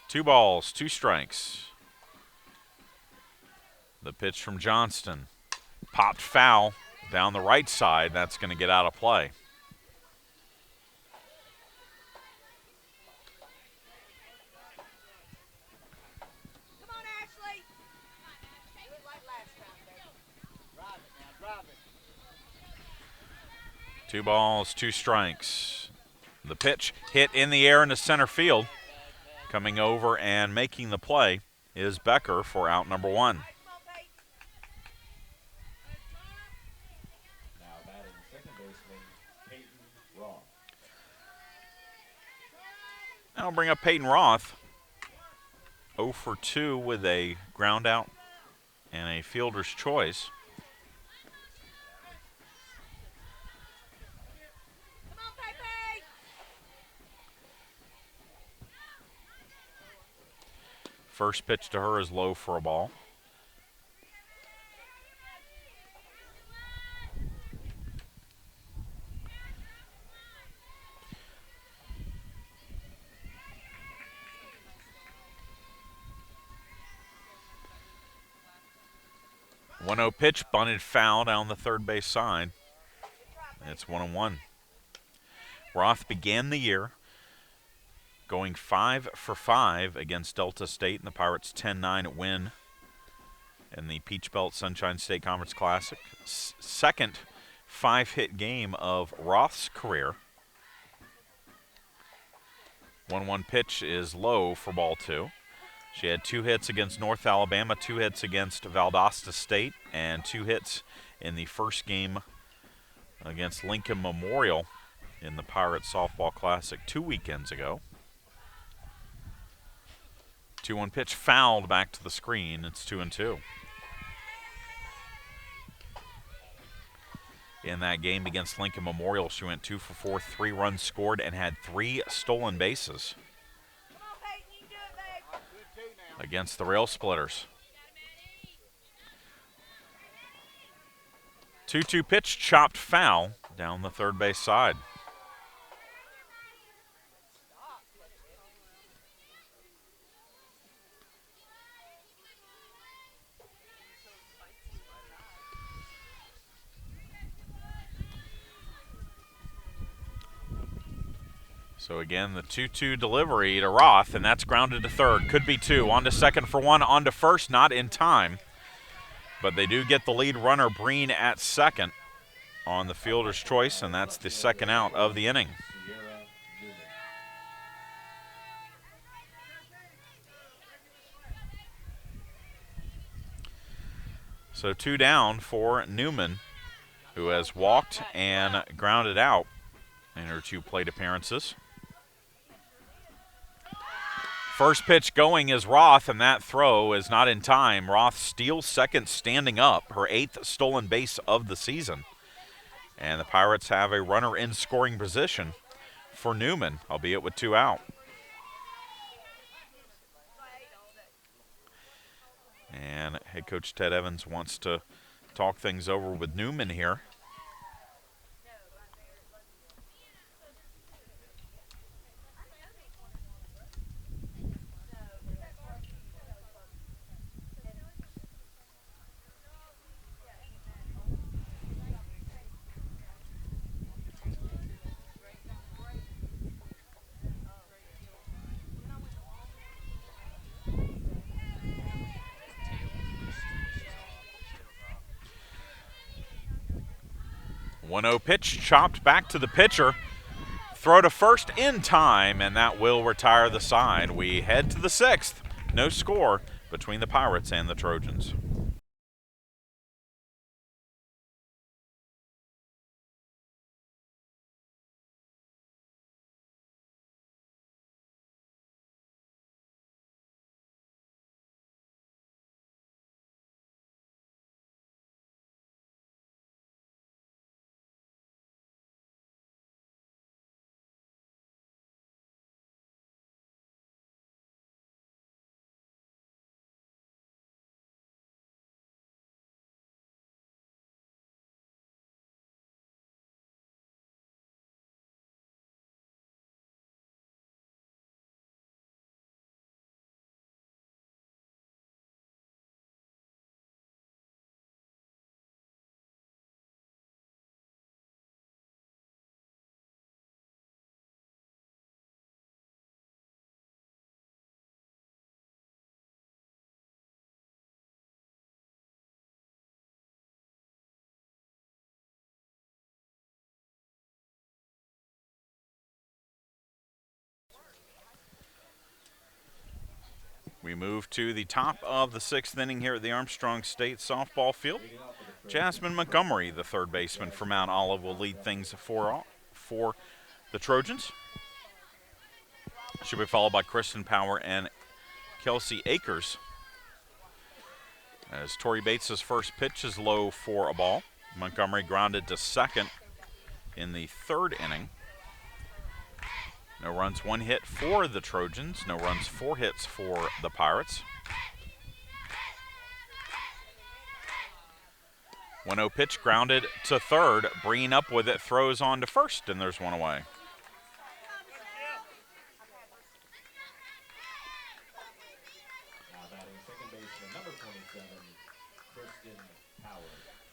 Two balls, 2 strikes. The pitch from Johnston. Popped foul down the right side. That's going to get out of play. Come on, Ashley. Do it like last 2 balls, 2 strikes. The pitch hit in the air into center field. Coming over and making the play is Becker for out number 1. Now batting second baseman Peyton Roth. I'll bring up Peyton Roth. 0 for 2 with a ground out and a fielder's choice. First pitch to her is low for a ball. One 0 pitch, bunted foul down the third base side. It's 1-1. Roth began the year going 5 for 5 against Delta State in the Pirates' 10-9 win in the Peach Belt Sunshine State Conference Classic. Second 5-hit game of Roth's career. 1-1 pitch is low for ball 2. She had 2 hits against North Alabama, 2 hits against Valdosta State, and 2 hits in the first game against Lincoln Memorial in the Pirates Softball Classic 2 weekends ago. 2-1 pitch fouled back to the screen. It's 2-2. In that game against Lincoln Memorial, she went 2 for 4, 3 runs scored, and had 3 stolen bases against the Rail Splitters. 2-2 pitch, chopped foul down the third base side. So again, the 2-2 delivery to Roth, and that's grounded to third. Could be 2. On to second for 1, on to first, not in time. But they do get the lead runner, Breen, at second on the fielder's choice, and that's the second out of the inning. So 2 down for Newman, who has walked and grounded out in her 2 plate appearances. First pitch going is Roth, and that throw is not in time. Roth steals second standing up, her 8th stolen base of the season. And the Pirates have a runner in scoring position for Newman, albeit with 2 out. And head coach Ted Evans wants to talk things over with Newman here. One 0 pitch, chopped back to the pitcher. Throw to first in time, and that will retire the side. We head to the 6th. No score between the Pirates and the Trojans. We move to the top of the 6th inning here at the Armstrong State Softball Field. Jasmine Montgomery, the third baseman for Mount Olive, will lead things for the Trojans. She'll be followed by Kristen Power and Kelsey Akers. As Tori Bates' first pitch is low for a ball. Montgomery grounded to second in the 3rd inning. No runs, 1 hit for the Trojans. No runs, 4 hits for the Pirates. 1-0 pitch grounded to third. Breen up with it, throws on to first, and there's one away.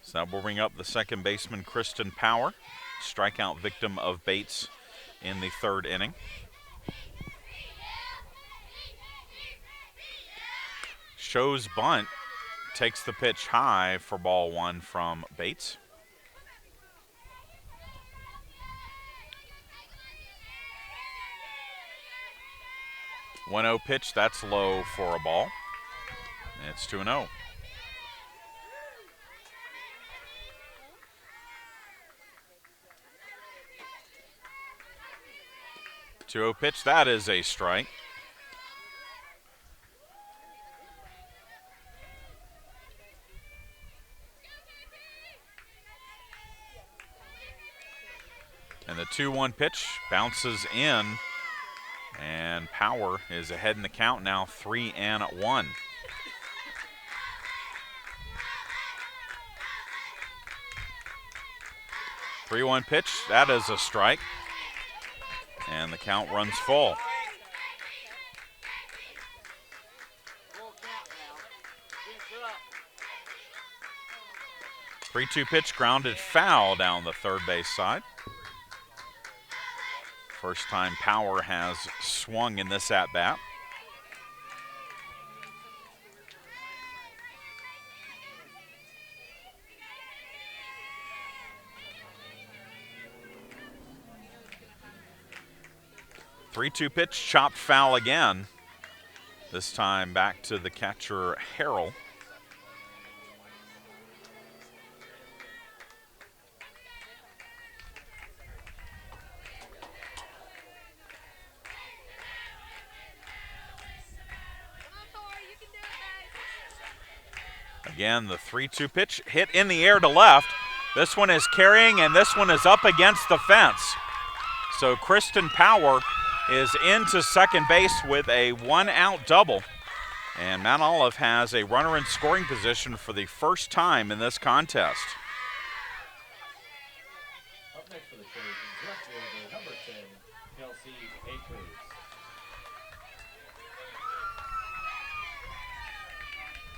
So that will bring up the second baseman, Kristen Power, strikeout victim of Bates in the 3rd inning. Shows bunt, takes the pitch high for ball 1 from Bates. One 0 pitch, that's low for a ball. It's 2-0. 2-0 pitch, that is a strike. And the 2-1 pitch bounces in, and Power is ahead in the count now, 3-1. Three-one pitch, that is a strike. And the count runs full. Full count now. Finish it up. 3-2 pitch grounded foul down the third base side. First time Power has swung in this at-bat. Three-two pitch, chopped foul again. This time back to the catcher, Harrell. Again, the 3-2 pitch hit in the air to left. This one is carrying, and this one is up against the fence. So Kristen Power is into second base with a one-out double. And Mount Olive has a runner in scoring position for the first time in this contest. Up next for the Trojans, left fielder, number 10, Kelsey Akers.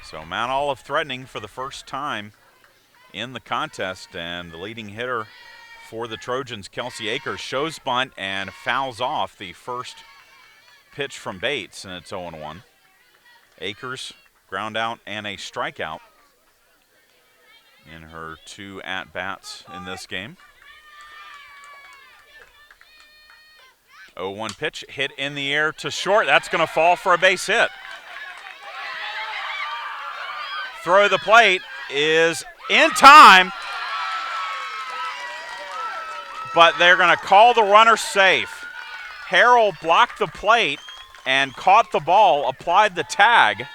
So Mount Olive threatening for the first time in the contest, and the leading hitter for the Trojans, Kelsey Akers, shows bunt and fouls off the first pitch from Bates, and it's 0-1. Akers, ground out and a strikeout in her 2 at-bats in this game. 0-1 pitch, hit in the air to short. That's going to fall for a base hit. Throw to the plate is in time, but they're going to call the runner safe. Harrell blocked the plate and caught the ball, applied the tag.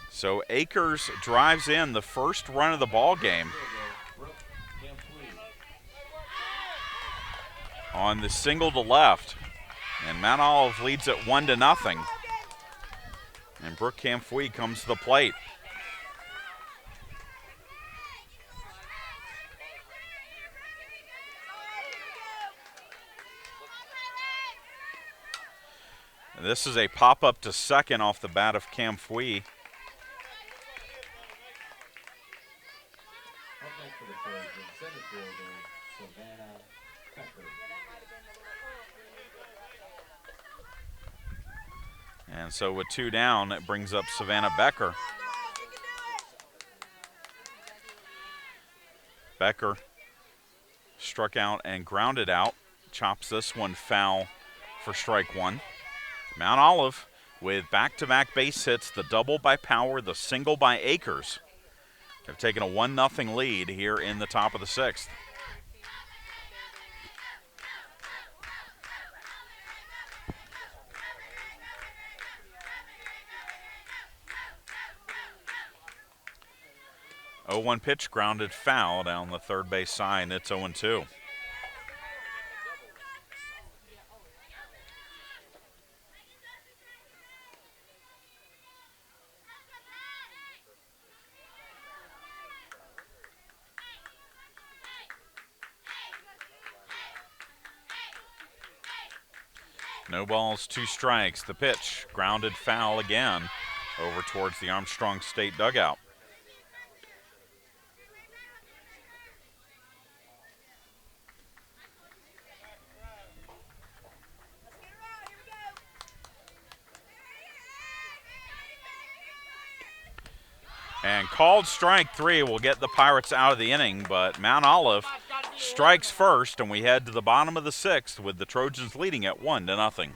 So Akers drives in the first run of the ball game on the single to left, and Mount Olive leads it 1-0. And Brooke Camfui comes to the plate. And this is a pop-up to second off the bat of Camfui. Up next for the Trojans, center fielder, Savannah Becker. And so with 2 down, it brings up Savannah Becker. Becker struck out and grounded out. Chops this one foul for strike one. Mount Olive with back-to-back base hits, the double by Power, the single by Akers, have taken a 1-0 lead here in the top of the sixth. Oh, 1 pitch, grounded foul down the third base side. It's 0-2. No balls, 2 strikes. The pitch, grounded foul again over towards the Armstrong State dugout. And called strike 3 will get the Pirates out of the inning, but Mount Olive strikes first, and we head to the bottom of the sixth with the Trojans leading at 1-0.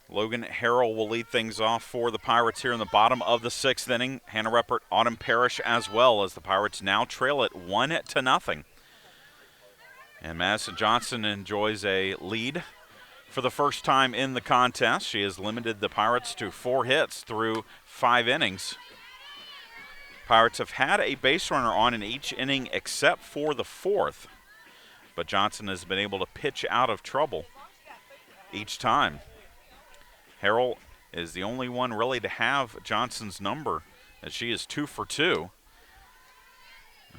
Logan Harrell will lead things off for the Pirates here in the bottom of the sixth inning. Hannah Ruppert, Autumn Parrish as well, as the Pirates now trail it 1-0. And Madison Johnson enjoys a lead for the first time in the contest. She has limited the Pirates to 4 hits through 5 innings. Pirates have had a base runner on in each inning except for the 4th, but Johnson has been able to pitch out of trouble each time. Harrell is the only one really to have Johnson's number, as she is 2 for 2.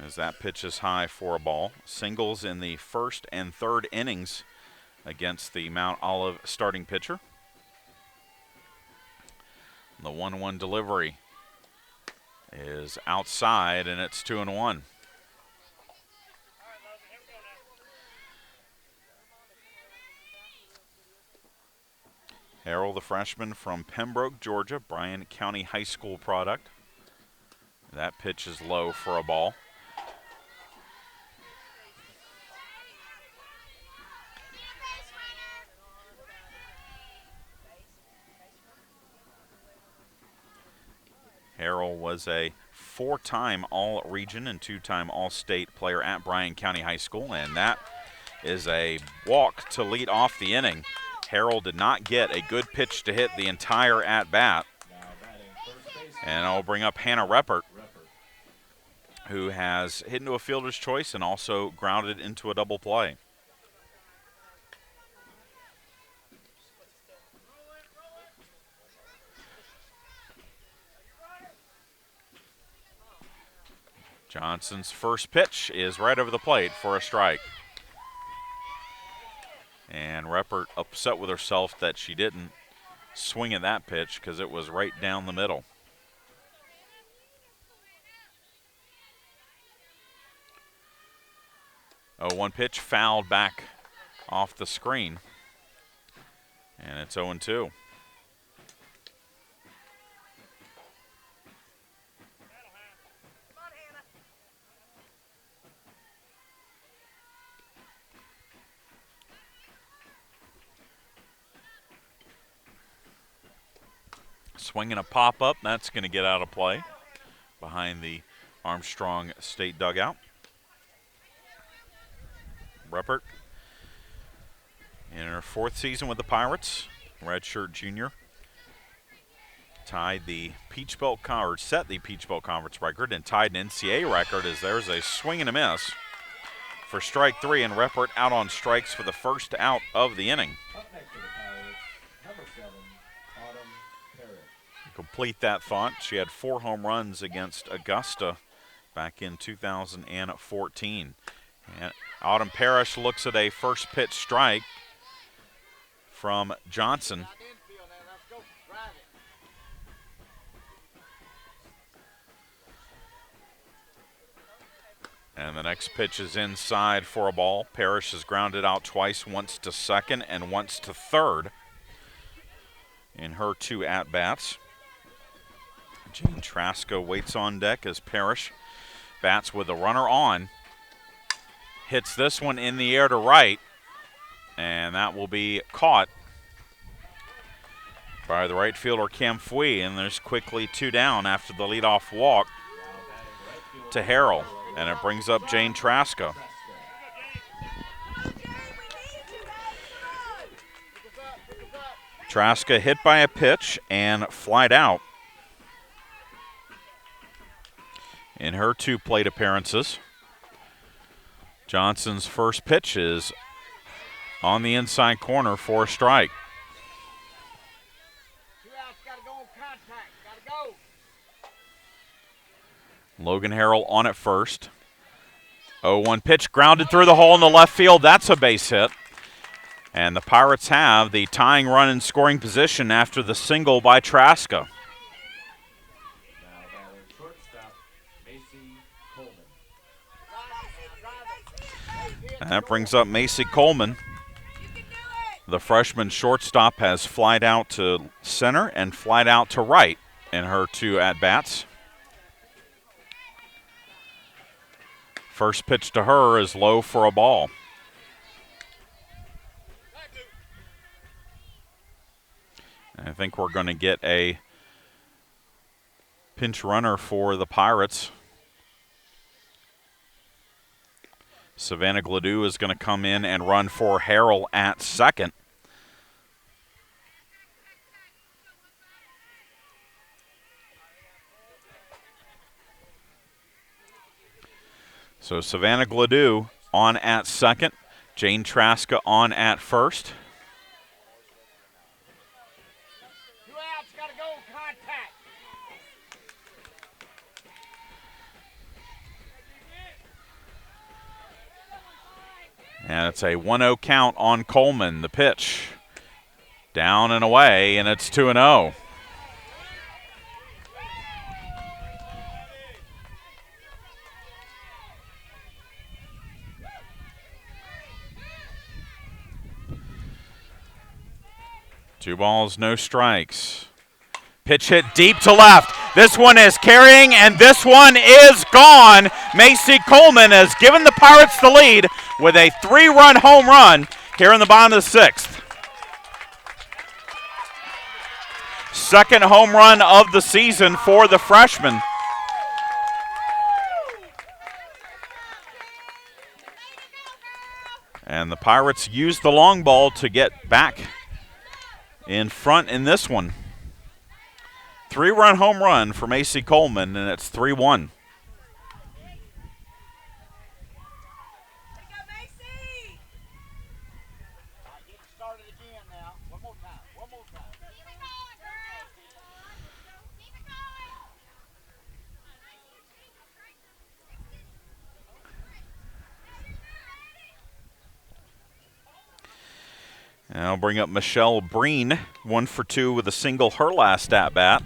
As that pitch is high for a ball. Singles in the first and third innings against the Mount Olive starting pitcher. The 1-1 delivery is outside, and it's 2-1. Harrell, the freshman from Pembroke, Georgia, Bryan County High School product. That pitch is low for a ball. Harrell was a 4-time All-Region and 2-time All-State player at Bryan County High School, and that is a walk to lead off the inning. Harrell did not get a good pitch to hit the entire at-bat. And I'll bring up Hannah Ruppert, who has hit into a fielder's choice and also grounded into a double play. Johnson's first pitch is right over the plate for a strike. And Ruppert upset with herself that she didn't swing at that pitch because it was right down the middle. Oh, 1 pitch fouled back off the screen. And it's 0-2. Swinging a pop-up, that's going to get out of play behind the Armstrong State dugout. Ruppert in her 4th season with the Pirates, redshirt junior. Tied the Peach Belt set the Peach Belt Conference record and tied an NCAA record as there's a swing and a miss for strike 3, and Ruppert out on strikes for the first out of the inning. Up next for the Pirates, number 7, Autumn Parrish. To complete that thought, she had 4 home runs against Augusta back in 2014. And Autumn Parrish looks at a first pitch strike from Johnson. And the next pitch is inside for a ball. Parrish has grounded out twice, once to second and once to third in her 2 at-bats. Jane Trasko waits on deck as Parrish bats with a runner on. Hits this one in the air to right, and that will be caught by the right fielder Cam Fui, and there's quickly 2 down after the leadoff walk to Harrell, and it brings up Jane Trasko. Traska hit by a pitch and flied out in her 2 plate appearances. Johnson's first pitch is on the inside corner for a strike. 2 outs, gotta go on contact, gotta go. Logan Harrell on at first. 0-1 pitch grounded through the hole in the left field. That's a base hit. And the Pirates have the tying run in scoring position after the single by Traska. And that brings up Macy Coleman. The freshman shortstop has flied out to center and flied out to right in her 2 at-bats. First pitch to her is low for a ball. I think we're going to get a pinch runner for the Pirates. Savannah Gladue is going to come in and run for Harrell at second. So Savannah Gladue on at second, Jane Traska on at first. 2 outs, gotta go on contact. And it's a 1-0 count on Coleman. The pitch down and away, and it's 2-0. Two balls, no strikes. Pitch hit deep to left. This one is carrying, and this one is gone. Macy Coleman has given the Pirates the lead with a 3-run home run here in the bottom of the 6th. Second home run of the season for the freshman. And the Pirates used the long ball to get back in front in this one. 3-run home run for Macy Coleman, and it's 3-1. Started again now. One more time. And I'll bring up Michelle Breen, 1 for 2 with a single her last at-bat.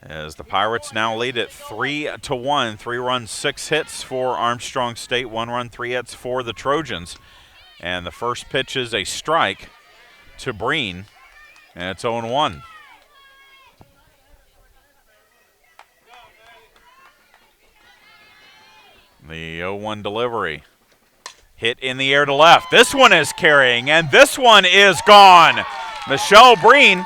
As the Pirates now lead at 3-1, 3-run, 6 hits for Armstrong State, 1-run, 3 hits for the Trojans. And the first pitch is a strike to Breen, and it's 0-1. The 0-1 delivery. Hit in the air to left. This one is carrying, and this one is gone. Michelle Breen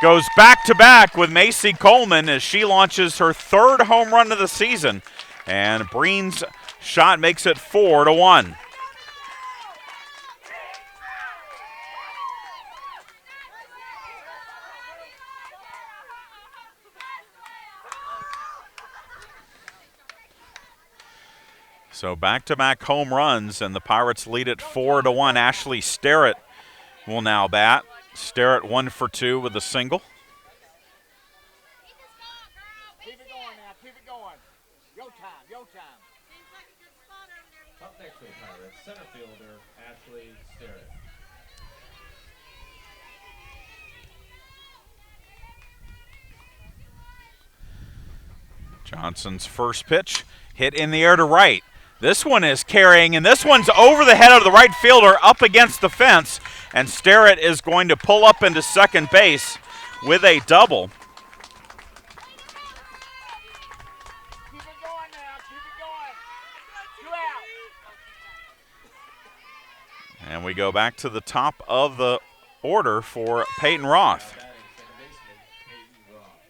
goes back-to-back with Macy Coleman as she launches her third home run of the season. And Breen's shot makes it 4-1. So back-to-back home runs, and the Pirates lead it 4-1. Ashley Sterrett will now bat. Sterrett 1 for 2 with a single. Keep it going now. Keep it going. Your time. Your time. Up next for the Pirates, center fielder Ashley Sterrett. Johnson's first pitch, hit in the air to right. This one is carrying, and this one's over the head of the right fielder up against the fence, and Sterrett is going to pull up into second base with a double. Keep it going now. Keep it going. 2 out. And we go back to the top of the order for Peyton Roth. Batting second baseman Peyton Roth.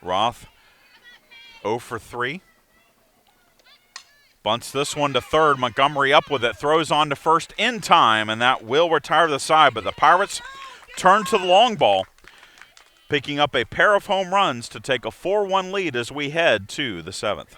Roth 0 for 3. Bunts this one to third. Montgomery up with it. Throws on to first in time, and that will retire the side. But the Pirates turn to the long ball, picking up a pair of home runs to take a 4-1 lead as we head to the 7th.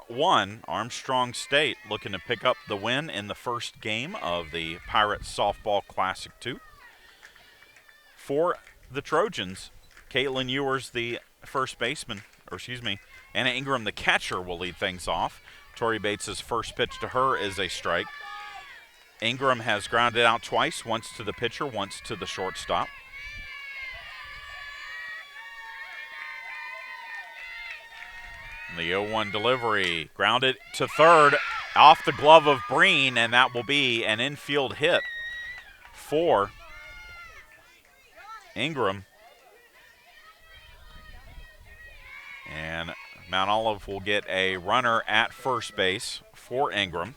One, Armstrong State looking to pick up the win in the first game of the Pirates Softball Classic 2. For the Trojans, Caitlin Ewers, the first baseman, Anna Ingram, the catcher, will lead things off. Tori Bates' first pitch to her is a strike. Ingram has grounded out twice, once to the pitcher, once to the shortstop. The 0-1 delivery, grounded to third, off the glove of Breen, and that will be an infield hit for Ingram. And Mount Olive will get a runner at first base for Ingram.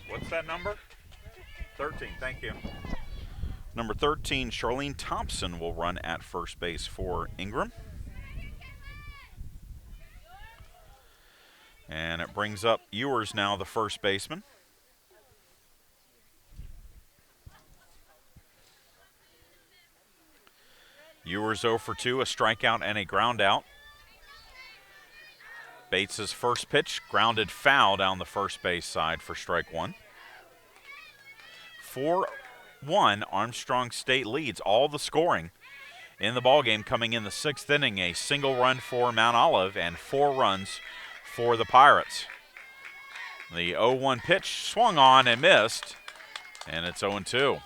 What's that number? 13, thank you. Number 13, Charlene Thompson will run at first base for Ingram. And it brings up Ewers now, the first baseman. Ewers 0 for 2, a strikeout and a ground out. Bates' first pitch, grounded foul down the first base side for strike one. 4-1, Armstrong State leads all the scoring in the ballgame coming in the 6th inning. A single run for Mount Olive and 4 runs for the Pirates. The 0-1 pitch swung on and missed, and it's 0-2. I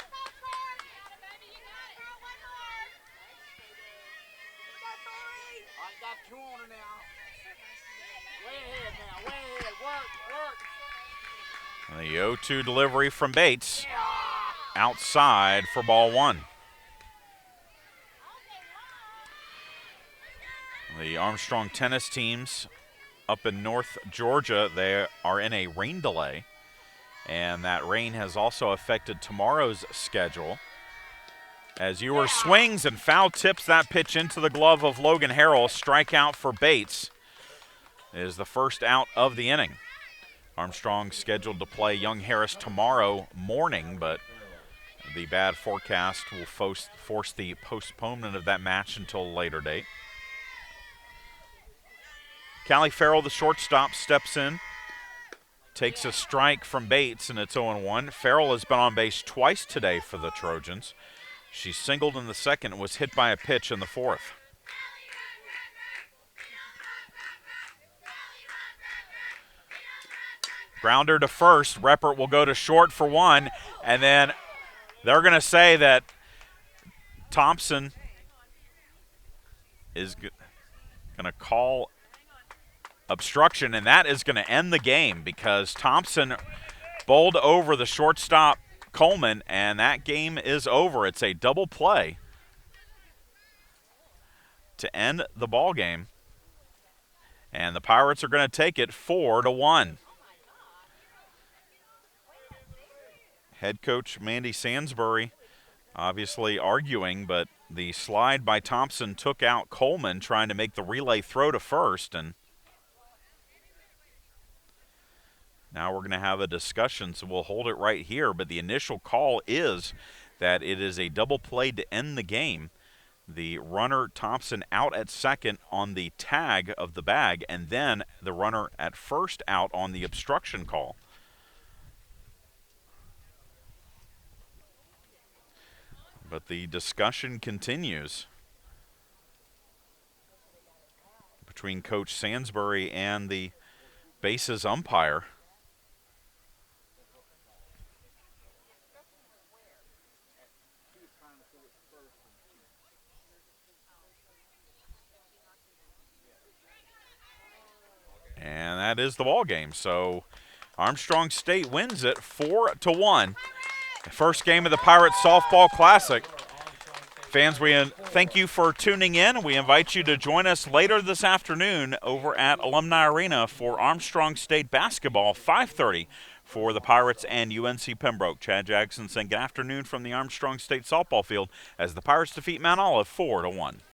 got 2 on her now. Way The 0-2 delivery from Bates. Outside for ball one. The Armstrong tennis teams up in North Georgia, they are in a rain delay, and that rain has also affected tomorrow's schedule. As Ewer swings and foul tips that pitch into the glove of Logan Harrell, strikeout for Bates is the first out of the inning. Armstrong scheduled to play Young Harris tomorrow morning, but the bad forecast will force the postponement of that match until a later date. Callie Farrell, the shortstop, steps in, takes a strike from Bates, and it's 0-1. Farrell has been on base twice today for the Trojans. She singled in the second and was hit by a pitch in the fourth. Grounder to first. Reppert will go to short for one, and then they're going to say that Thompson is going to call obstruction, and that is going to end the game because Thompson bowled over the shortstop Coleman, and that game is over. It's a double play to end the ball game, and the Pirates are going to take it 4-1. Head coach Mandy Sansbury obviously arguing, but the slide by Thompson took out Coleman trying to make the relay throw to first, and now we're going to have a discussion, so we'll hold it right here. But the initial call is that it is a double play to end the game. The runner Thompson out at second on the tag of the bag, and then the runner at first out on the obstruction call. But the discussion continues between Coach Sansbury and the bases umpire. And that is the ball game. So Armstrong State wins it 4-1. The first game of the Pirates Softball Classic. Fans, we thank you for tuning in. We invite you to join us later this afternoon over at Alumni Arena for Armstrong State basketball, 5:30 for the Pirates and UNC Pembroke. Chad Jackson saying good afternoon from the Armstrong State Softball Field as the Pirates defeat Mount Olive 4-1.